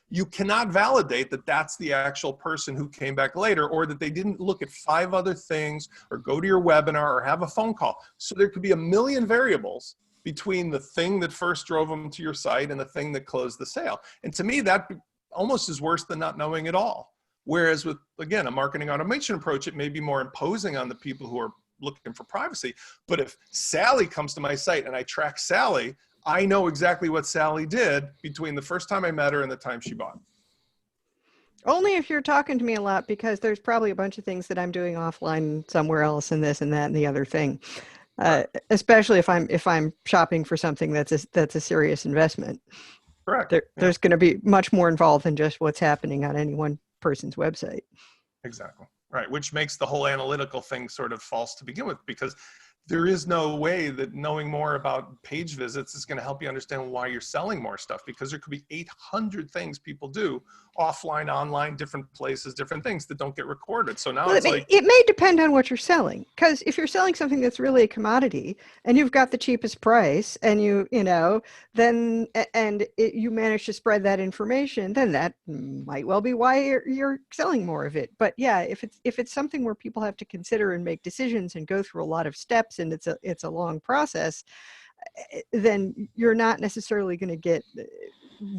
you cannot validate that that's the actual person who came back later, or that they didn't look at 5 other things or go to your webinar or have a phone call. So there could be a million variables between the thing that first drove them to your site and the thing that closed the sale. And to me, that almost is worse than not knowing at all. Whereas with, again, a marketing automation approach, it may be more imposing on the people who are looking for privacy. But if Sally comes to my site and I track Sally, I know exactly what Sally did between the first time I met her and the time she bought. Only if you're talking to me a lot, because there's probably a bunch of things that I'm doing offline somewhere else, and this and that and the other thing. Especially if I'm shopping for something that's a serious investment. Correct. There's going to be much more involved than just what's happening on any one person's website. Exactly. Right. Which makes the whole analytical thing sort of false to begin with, because there is no way that knowing more about page visits is going to help you understand why you're selling more stuff, because there could be 800 things people do offline, online, different places, different things that don't get recorded. So now Well, it's like, it may depend on what you're selling, because if you're selling something that's really a commodity and you've got the cheapest price and you you manage to spread that information, then that might well be why you're selling more of it. But yeah, if it's something where people have to consider and make decisions and go through a lot of steps and it's a long process, then you're not necessarily going to get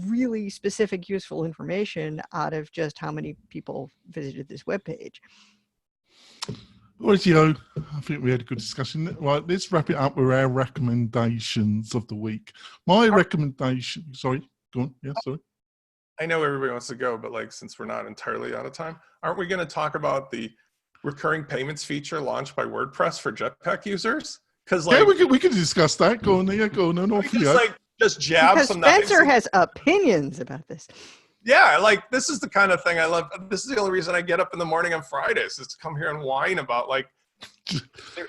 really specific useful information out of just how many people visited this webpage. Rightio, I think we had a good discussion. Right, let's wrap it up with our recommendations of the week. My recommendation, sorry, go on. Yeah, sorry. I know everybody wants to go, but like, since we're not entirely out of time, aren't we going to talk about the recurring payments feature launched by WordPress for Jetpack users? Because like, yeah, we could discuss that. Go on, yeah, go on. And off you go. Just jab because some Spencer knives. has opinions about this. Yeah, like this is the kind of thing I love. This is the only reason I get up in the morning on Fridays, is to come here and whine about like.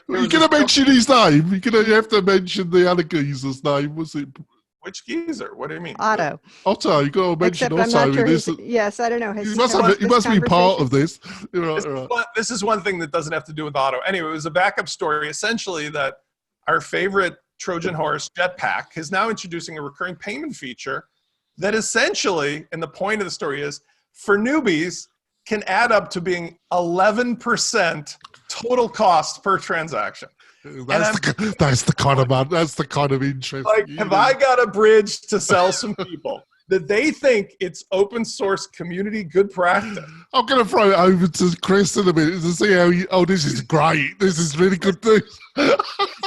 You're gonna mention his name. You have to mention the other geezer's name. Was it? Which geezer? What do you mean? Otto. Otto. You got to mention Except I'm Otto. not sure yes, I don't know. He must be part of this. This is one thing that doesn't have to do with Otto. Anyway, it was a backup story, essentially, that our favorite Trojan horse, Jetpack, is now introducing a recurring payment feature that essentially, and the point of the story is, for newbies, can add up to being 11% total cost per transaction. That's the kind of interest. Like, have I got a bridge to sell some people that they think it's open source community good practice? I'm going to throw it over to Chris in a minute to see how this is great. This is really good news.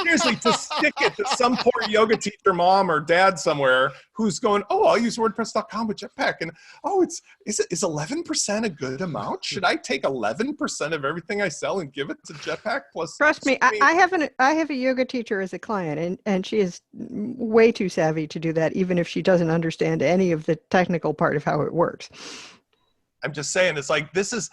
Seriously, to stick it to some poor yoga teacher mom or dad somewhere who's going, oh, I'll use WordPress.com with Jetpack. And is 11% a good amount? Should I take 11% of everything I sell and give it to Jetpack plus? Trust me, I have a yoga teacher as a client, and she is way too savvy to do that, even if she doesn't understand any of the technical part of how it works. I'm just saying, it's like, this is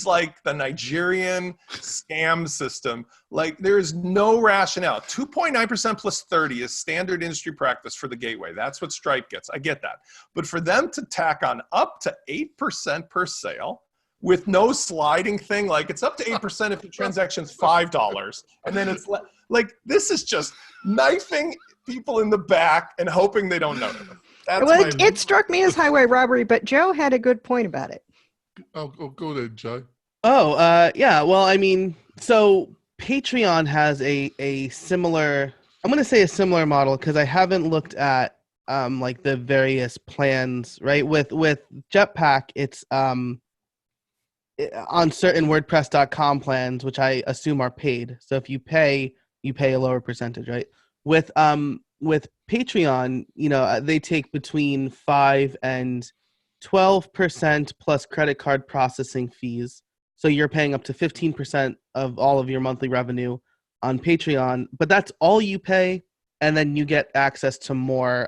like the Nigerian scam system. Like, there is no rationale. 2.9% plus 30 is standard industry practice for the gateway. That's what Stripe gets. I get that. But for them to tack on up to 8% per sale with no sliding thing, like it's up to 8% if the transaction's $5. And then it's like, this is just knifing people in the back and hoping they don't know. It struck me as highway robbery, but Joe had a good point about it. Oh, go ahead, Joe. Yeah. Well, I mean, so Patreon has a similar, I'm going to say a similar model, because I haven't looked at like the various plans, right? With Jetpack, it's on certain WordPress.com plans, which I assume are paid. So if you pay a lower percentage, right? With Patreon, they take between 5 and 12% plus credit card processing fees. So you're paying up to 15% of all of your monthly revenue on Patreon, but that's all you pay, and then you get access to more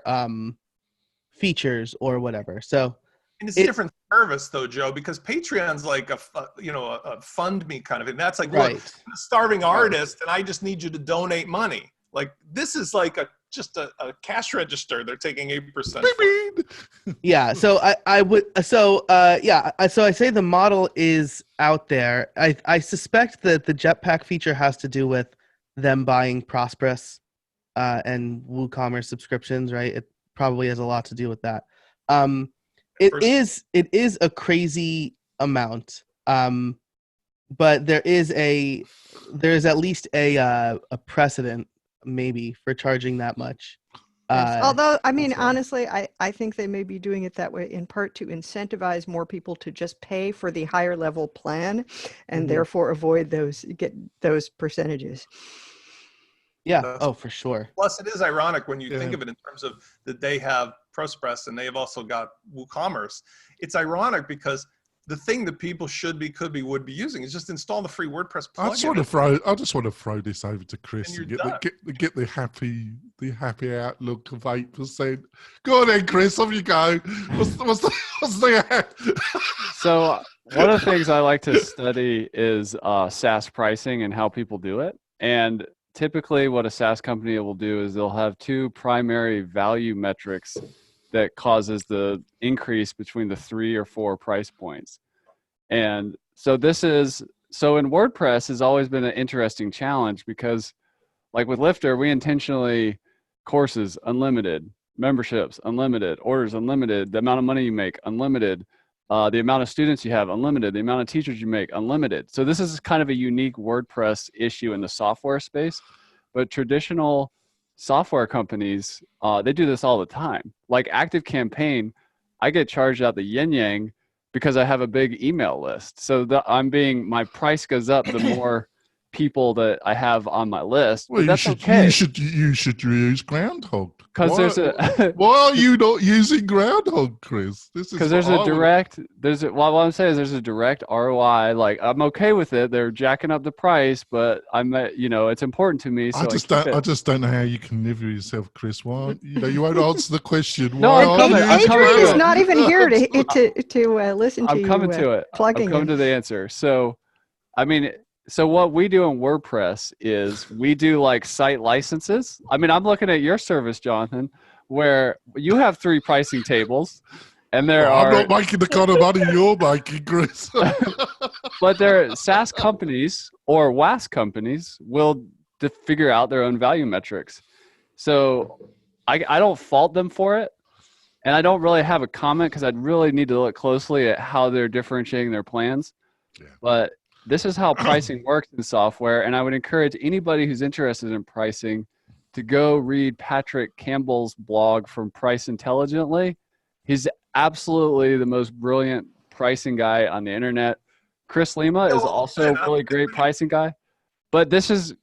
features or whatever. So, and it's a different service though, Joe, because Patreon's like a fund me kind of thing. That's like, right. Look, I'm a starving artist and I just need you to donate money. Like, this is like just a cash register. They're taking 8%. Yeah. So So I say the model is out there. I suspect that the Jetpack feature has to do with them buying Prosperous and WooCommerce subscriptions, right? It probably has a lot to do with that. It is a crazy amount. But there is at least a precedent maybe for charging that much. Yes. Although, I mean, honestly, I think they may be doing it that way in part to incentivize more people to just pay for the higher level plan and therefore get those percentages. Yeah. Oh, for sure. Plus, it is ironic when you think of it in terms of that they have Prosperous and they have also got WooCommerce. It's ironic because the thing that people would be using is just install the free WordPress plugin. I just want to throw this over to Chris and get the happy outlook of 8%. Go on then, Chris. Off you go. What's the So one of the things I like to study is SaaS pricing and how people do it. And typically what a SaaS company will do is they'll have two primary value metrics that causes the increase between the 3 or 4 price points. And so in WordPress has always been an interesting challenge because like with Lifter, we intentionally courses unlimited, memberships unlimited, orders unlimited, the amount of money you make unlimited, the amount of students you have unlimited, the amount of teachers you make unlimited. So this is kind of a unique WordPress issue in the software space, but traditional software companies, they do this all the time. Like ActiveCampaign, I get charged out the yin yang because I have a big email list. So my price goes up the more people that I have on my list. Well, but that's okay. You should use Groundhog. Because why are you not using Groundhog, Chris? Because what I'm saying is there's a direct ROI. Like I'm okay with it. They're jacking up the price, but it's important to me. So I just don't know how you can live with yourself, Chris. Why you won't answer the question. No, Adrian is not even here to listen to you. I'm coming to it. I'm coming to the answer. So, so what we do in WordPress is we do like site licenses. I'm looking at your service, Jonathan, where you have 3 pricing tables, and I'm not making the kind of money you're making, Chris. But there are SaaS companies or WAS companies will figure out their own value metrics. So I don't fault them for it, and I don't really have a comment because I'd really need to look closely at how they're differentiating their plans. Yeah. But this is how pricing works in software, and I would encourage anybody who's interested in pricing to go read Patrick Campbell's blog from Price Intelligently. He's absolutely the most brilliant pricing guy on the internet. Chris Lima is also a really great pricing guy. But this is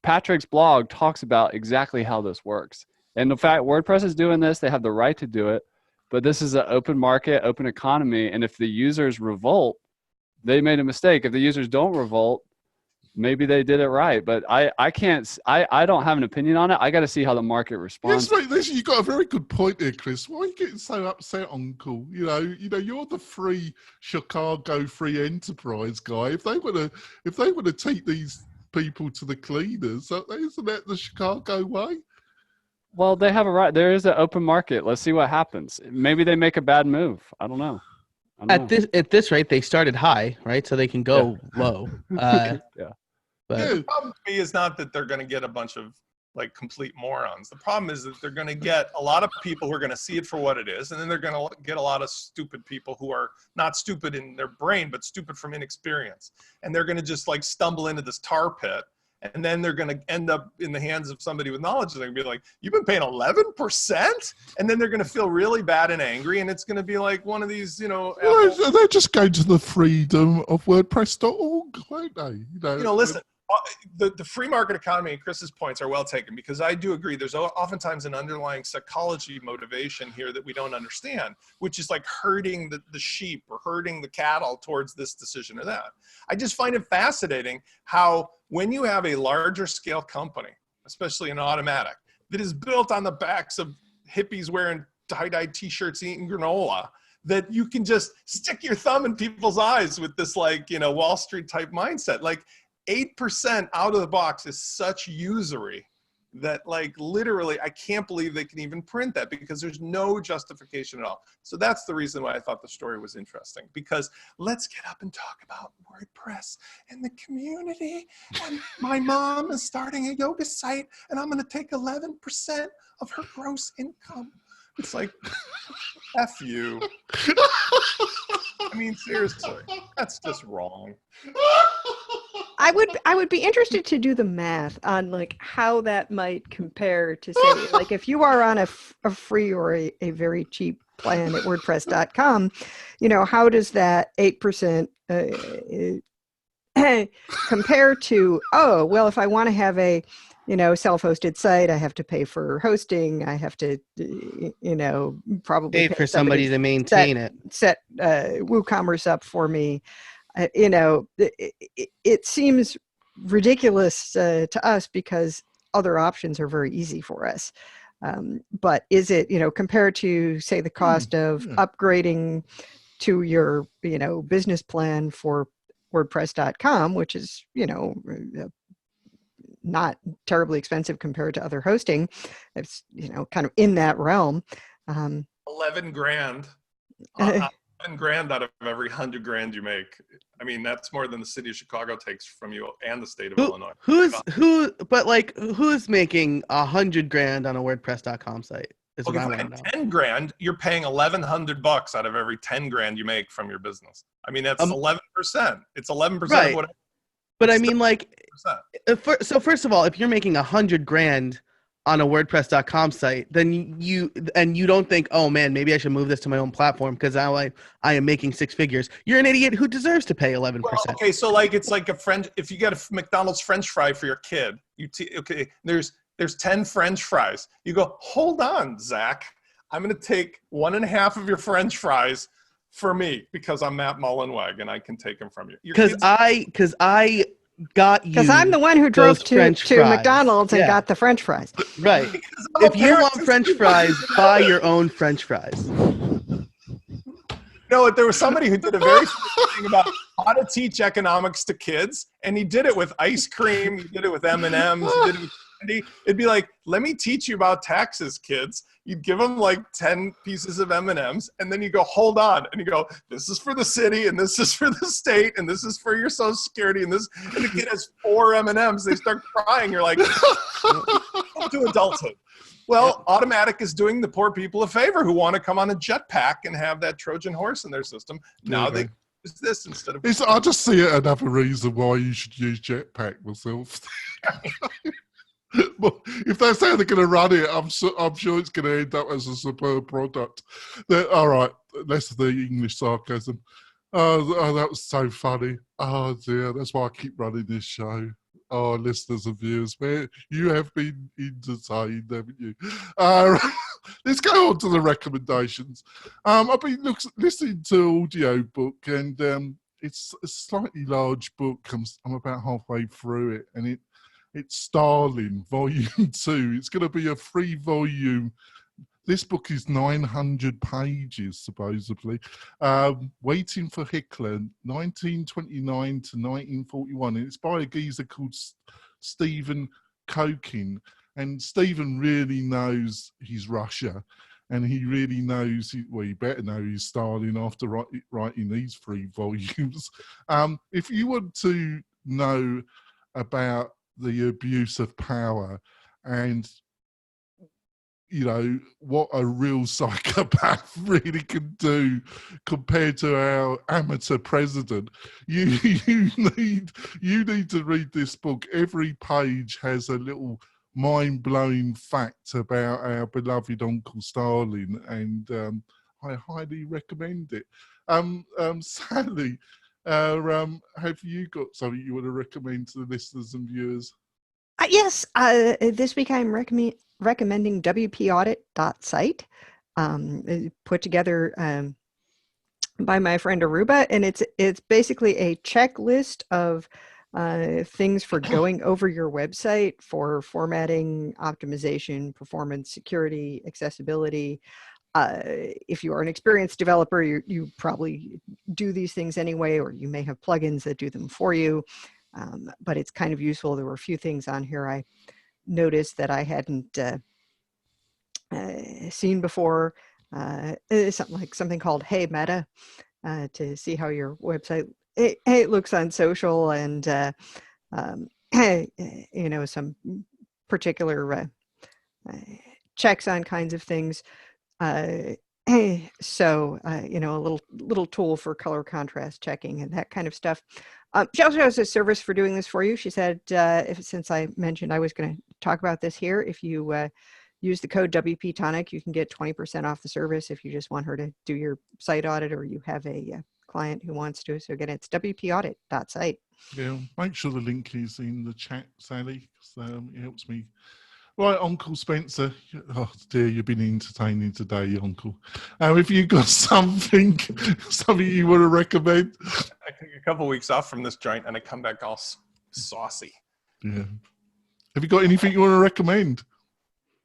Patrick's blog talks about exactly how this works. And the fact WordPress is doing this, they have the right to do it. But this is an open market, open economy, and if the users revolt, they made a mistake. If the users don't revolt, maybe they did it right. But I don't have an opinion on it. I got to see how the market responds. Yes, you've got a very good point there, Chris. Why are you getting so upset, Uncle? You're the free Chicago free enterprise guy. If they want to take these people to the cleaners, isn't that the Chicago way? Well, they have a right. There is an open market. Let's see what happens. Maybe they make a bad move. I don't know. At this rate, they started high, right? So they can go low. But the problem to me is not that they're going to get a bunch of like complete morons. The problem is that they're going to get a lot of people who are going to see it for what it is, and then they're going to get a lot of stupid people who are not stupid in their brain, but stupid from inexperience, and they're going to just like stumble into this tar pit. And then they're going to end up in the hands of somebody with knowledge. They're going to be like, you've been paying 11%? And then they're going to feel really bad and angry. And it's going to be like one of these, they're just going to the freedom of WordPress.org, won't they? Listen, the free market economy and Chris's points are well taken, because I do agree there's oftentimes an underlying psychology motivation here that we don't understand, which is like herding the sheep or herding the cattle towards this decision or that. I just find it fascinating how when you have a larger scale company, especially an automatic, that is built on the backs of hippies wearing tie-dye t-shirts eating granola, that you can just stick your thumb in people's eyes with this Wall Street type mindset. Like 8% out of the box is such usury that literally I can't believe they can even print that, because there's no justification at all. So that's the reason why I thought the story was interesting, because let's get up and talk about WordPress and the community. And my mom is starting a yoga site and I'm going to take 11% of her gross income. It's like, F you. Seriously, that's just wrong. I would be interested to do the math on how that might compare to, say, if you are on a free or a very cheap plan at WordPress.com, how does that 8% compare to, if I want to have a self-hosted site, I have to pay for hosting. I have to, probably pay for somebody to maintain set WooCommerce up for me. It seems ridiculous to us because other options are very easy for us. But is it, compared to, say, the cost of upgrading to your, business plan for WordPress.com, which is, not terribly expensive compared to other hosting. It's, kind of in that realm. 11 grand. 11 grand out of every 100 grand you make. I mean, that's more than the city of Chicago takes from you and the state of Illinois. Who's making 100 grand on a WordPress.com site? Is what I want to know. 10 grand, you're paying $1,100 out of every 10 grand you make from your business. I mean, that's 11%. It's 11% right. of what. But I mean, so first of all, if you're making 100 grand on a WordPress.com site, then you don't think, oh man, maybe I should move this to my own platform because now I am making 6 figures. You're an idiot who deserves to pay 11%. Well, okay, so it's like if you get a McDonald's French fry for your kid, there's 10 French fries. You go, hold on, Zach, I'm going to take 1.5 of your French fries for me because I'm Matt Mullenweg and I can take them from you. Because I got you. Because I'm the one who drove to McDonald's and got the French fries. Right. If you want French fries, buy your own French fries. No, there was somebody who did a very funny thing about how to teach economics to kids, and he did it with ice cream. He did it with M&Ms. He did it with candy. It'd be like, let me teach you about taxes, kids. You'd give them like 10 pieces of M&Ms, and then you go, hold on. And you go, this is for the city, and this is for the state, and this is for your Social Security, and the kid has 4 M&Ms. They start crying. You're like, to adulthood. Well, Automatic is doing the poor people a favor who want to come on a jetpack and have that Trojan horse in their system. Now they use this instead of. I just see it another reason why you should use Jetpack myself. Well, if that's how they're going to run it, I'm sure it's going to end up as a superb product. All right, less of the English sarcasm. Oh, that was so funny. Oh dear, that's why I keep running this show. Oh, listeners and viewers, man, you have been entertained, haven't you? Let's go on to the recommendations. I've been listening to audiobook, and it's a slightly large book. I'm about halfway through it, and it's Stalin, Volume 2. It's going to be a 3-volume. This book is 900 pages, supposedly. Waiting for Hitler, 1929 to 1941. And it's by a geezer called Stephen Kokin. And Stephen really knows he's Russia. And he really knows, he better know he's Stalin after writing these 3 volumes. If you want to know about the abuse of power and what a real psychopath really can do compared to our amateur president, you need to read this book. Every page has a little mind-blowing fact about our beloved Uncle Stalin, and I highly recommend it. Sally, have you got something you want to recommend to the listeners and viewers? Yes, this week I'm recommending WP-Audit.site, put together by my friend Aruba, and it's basically a checklist of things for going over your website for formatting, optimization, performance, security, accessibility. If you are an experienced developer, you probably do these things anyway, or you may have plugins that do them for you. But it's kind of useful. There were a few things on here I noticed that I hadn't seen before. Something called Hey Meta, to see how your website it looks on social, and some particular checks on kinds of things. So a little tool for color contrast checking and that kind of stuff. She also has a service for doing this for you. She said, since I mentioned I was going to talk about this here, if you use the code WP-Tonic, you can get 20% off the service if you just want her to do your site audit, or you have a client who wants to. So again, it's WP-Audit.site. Yeah, make sure the link is in the chat, Sally, because it helps me. Right, Uncle Spencer. Oh dear, you've been entertaining today, Uncle. If you've got something you want to recommend. I take a couple of weeks off from this joint and I come back all saucy. Yeah. Have you got anything you want to recommend?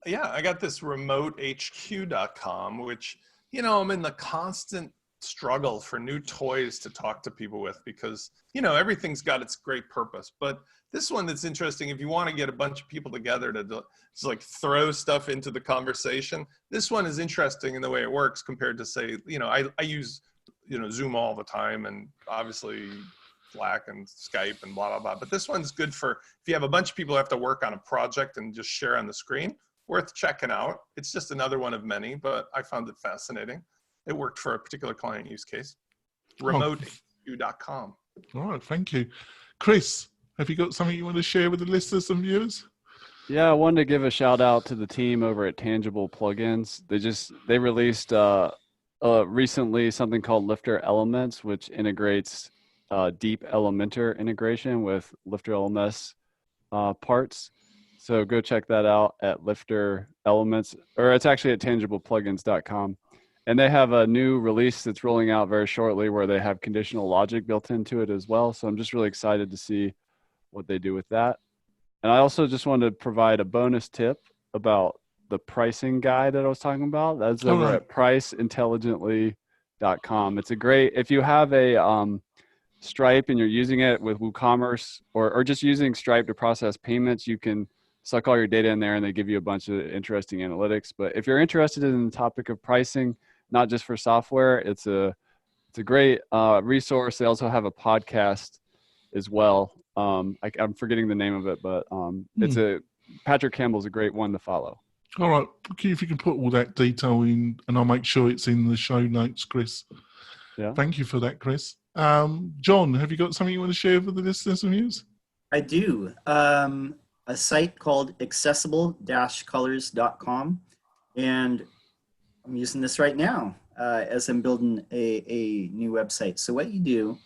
Yeah, I got this remotehq.com, which, I'm in the constant struggle for new toys to talk to people with, because, you know, everything's got its great purpose. But this one that's interesting, if you want to get a bunch of people together to just like throw stuff into the conversation, this one is interesting in the way it works compared to, say, you know, I use, you know, Zoom all the time, and obviously Slack and Skype and blah, blah, blah. But this one's good for if you have a bunch of people who have to work on a project and just share on the screen, worth checking out. It's just another one of many, but I found it fascinating. It worked for a particular client use case. Remote.com. All right, thank you. Chris, have you got something you want to share with the listeners and viewers? Yeah, I wanted to give a shout out to the team over at Tangible Plugins. They released recently something called Lifter Elements, which integrates deep Elementor integration with Lifter LMS parts. So go check that out at Lifter Elements, or it's actually at tangibleplugins.com. And they have a new release that's rolling out very shortly where they have conditional logic built into it as well. So I'm just really excited to see what they do with that. And I also just wanted to provide a bonus tip about the pricing guide that I was talking about. That's over at priceintelligently.com. It's a great, if you have a Stripe and you're using it with WooCommerce or just using Stripe to process payments, you can suck all your data in there and they give you a bunch of interesting analytics. But if you're interested in the topic of pricing, not just for software, it's a great resource. They also have a podcast as well. I'm forgetting the name of it, but Patrick Campbell's a great one to follow. All right, if you can put all that detail in, and I'll make sure it's in the show notes, Chris. Yeah. Thank you for that, Chris. John, have you got something you want to share with the listeners and viewers? I do. A site called accessible-colors.com, and I'm using this right now as I'm building a new website. So what you do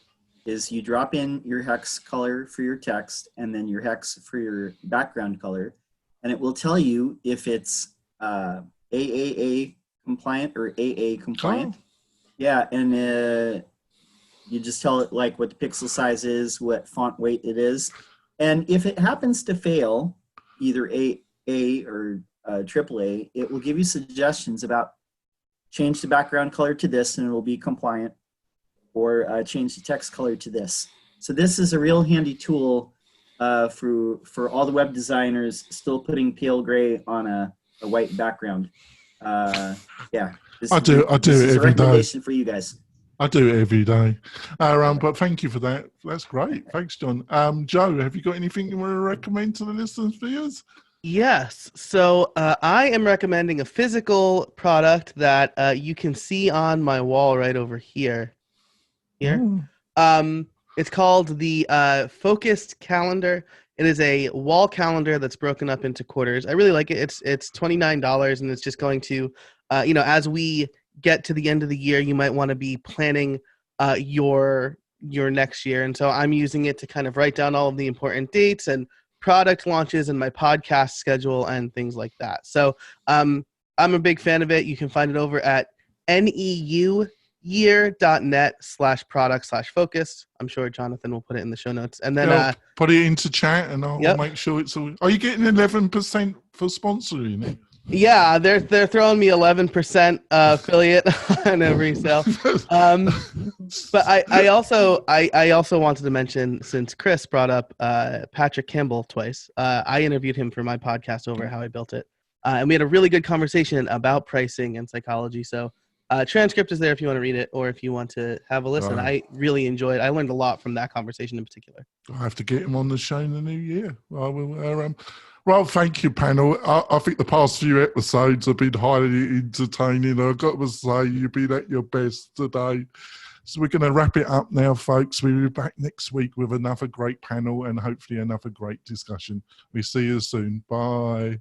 is you drop in your hex color for your text and then your hex for your background color, and it will tell you if it's AAA compliant or AA compliant. Oh. Yeah, and you just tell it like what the pixel size is, what font weight it is. And if it happens to fail, either A or AAA, it will give you suggestions about change the background color to this and it will be compliant, or change the text color to this. So this is a real handy tool for all the web designers still putting pale gray on a white background. Yeah, I do it every day. For you guys. I do it every day. But thank you for that. That's great. Thanks, John. Joe, have you got anything you want to recommend to the listeners, viewers? Yes. So I am recommending a physical product that you can see on my wall right over here. It's called the Focused Calendar. It is a wall calendar that's broken up into quarters. I really like it. It's $29, and it's just going to, as we get to the end of the year, you might want to be planning your next year. And so I'm using it to kind of write down all of the important dates and product launches and my podcast schedule and things like that. So I'm a big fan of it. You can find it over at neuyear.net/product/focused. I'm sure Jonathan will put it in the show notes. And then put it into chat and I'll make sure it's all. Are you getting 11% for sponsoring it? Yeah, they're throwing me 11% affiliate on every sale. But I also wanted to mention, since Chris brought up Patrick Campbell twice, I interviewed him for my podcast over How I Built It, and we had a really good conversation about pricing and psychology. So transcript is there if you want to read it or if you want to have a listen. I really enjoyed it. I learned a lot from that conversation in particular. I have to get him on the show in the new year. I will. Well, thank you, panel. I think the past few episodes have been highly entertaining. I've got to say, you've been at your best today. So we're going to wrap it up now, folks. We'll be back next week with another great panel and hopefully another great discussion. We'll see you soon. Bye.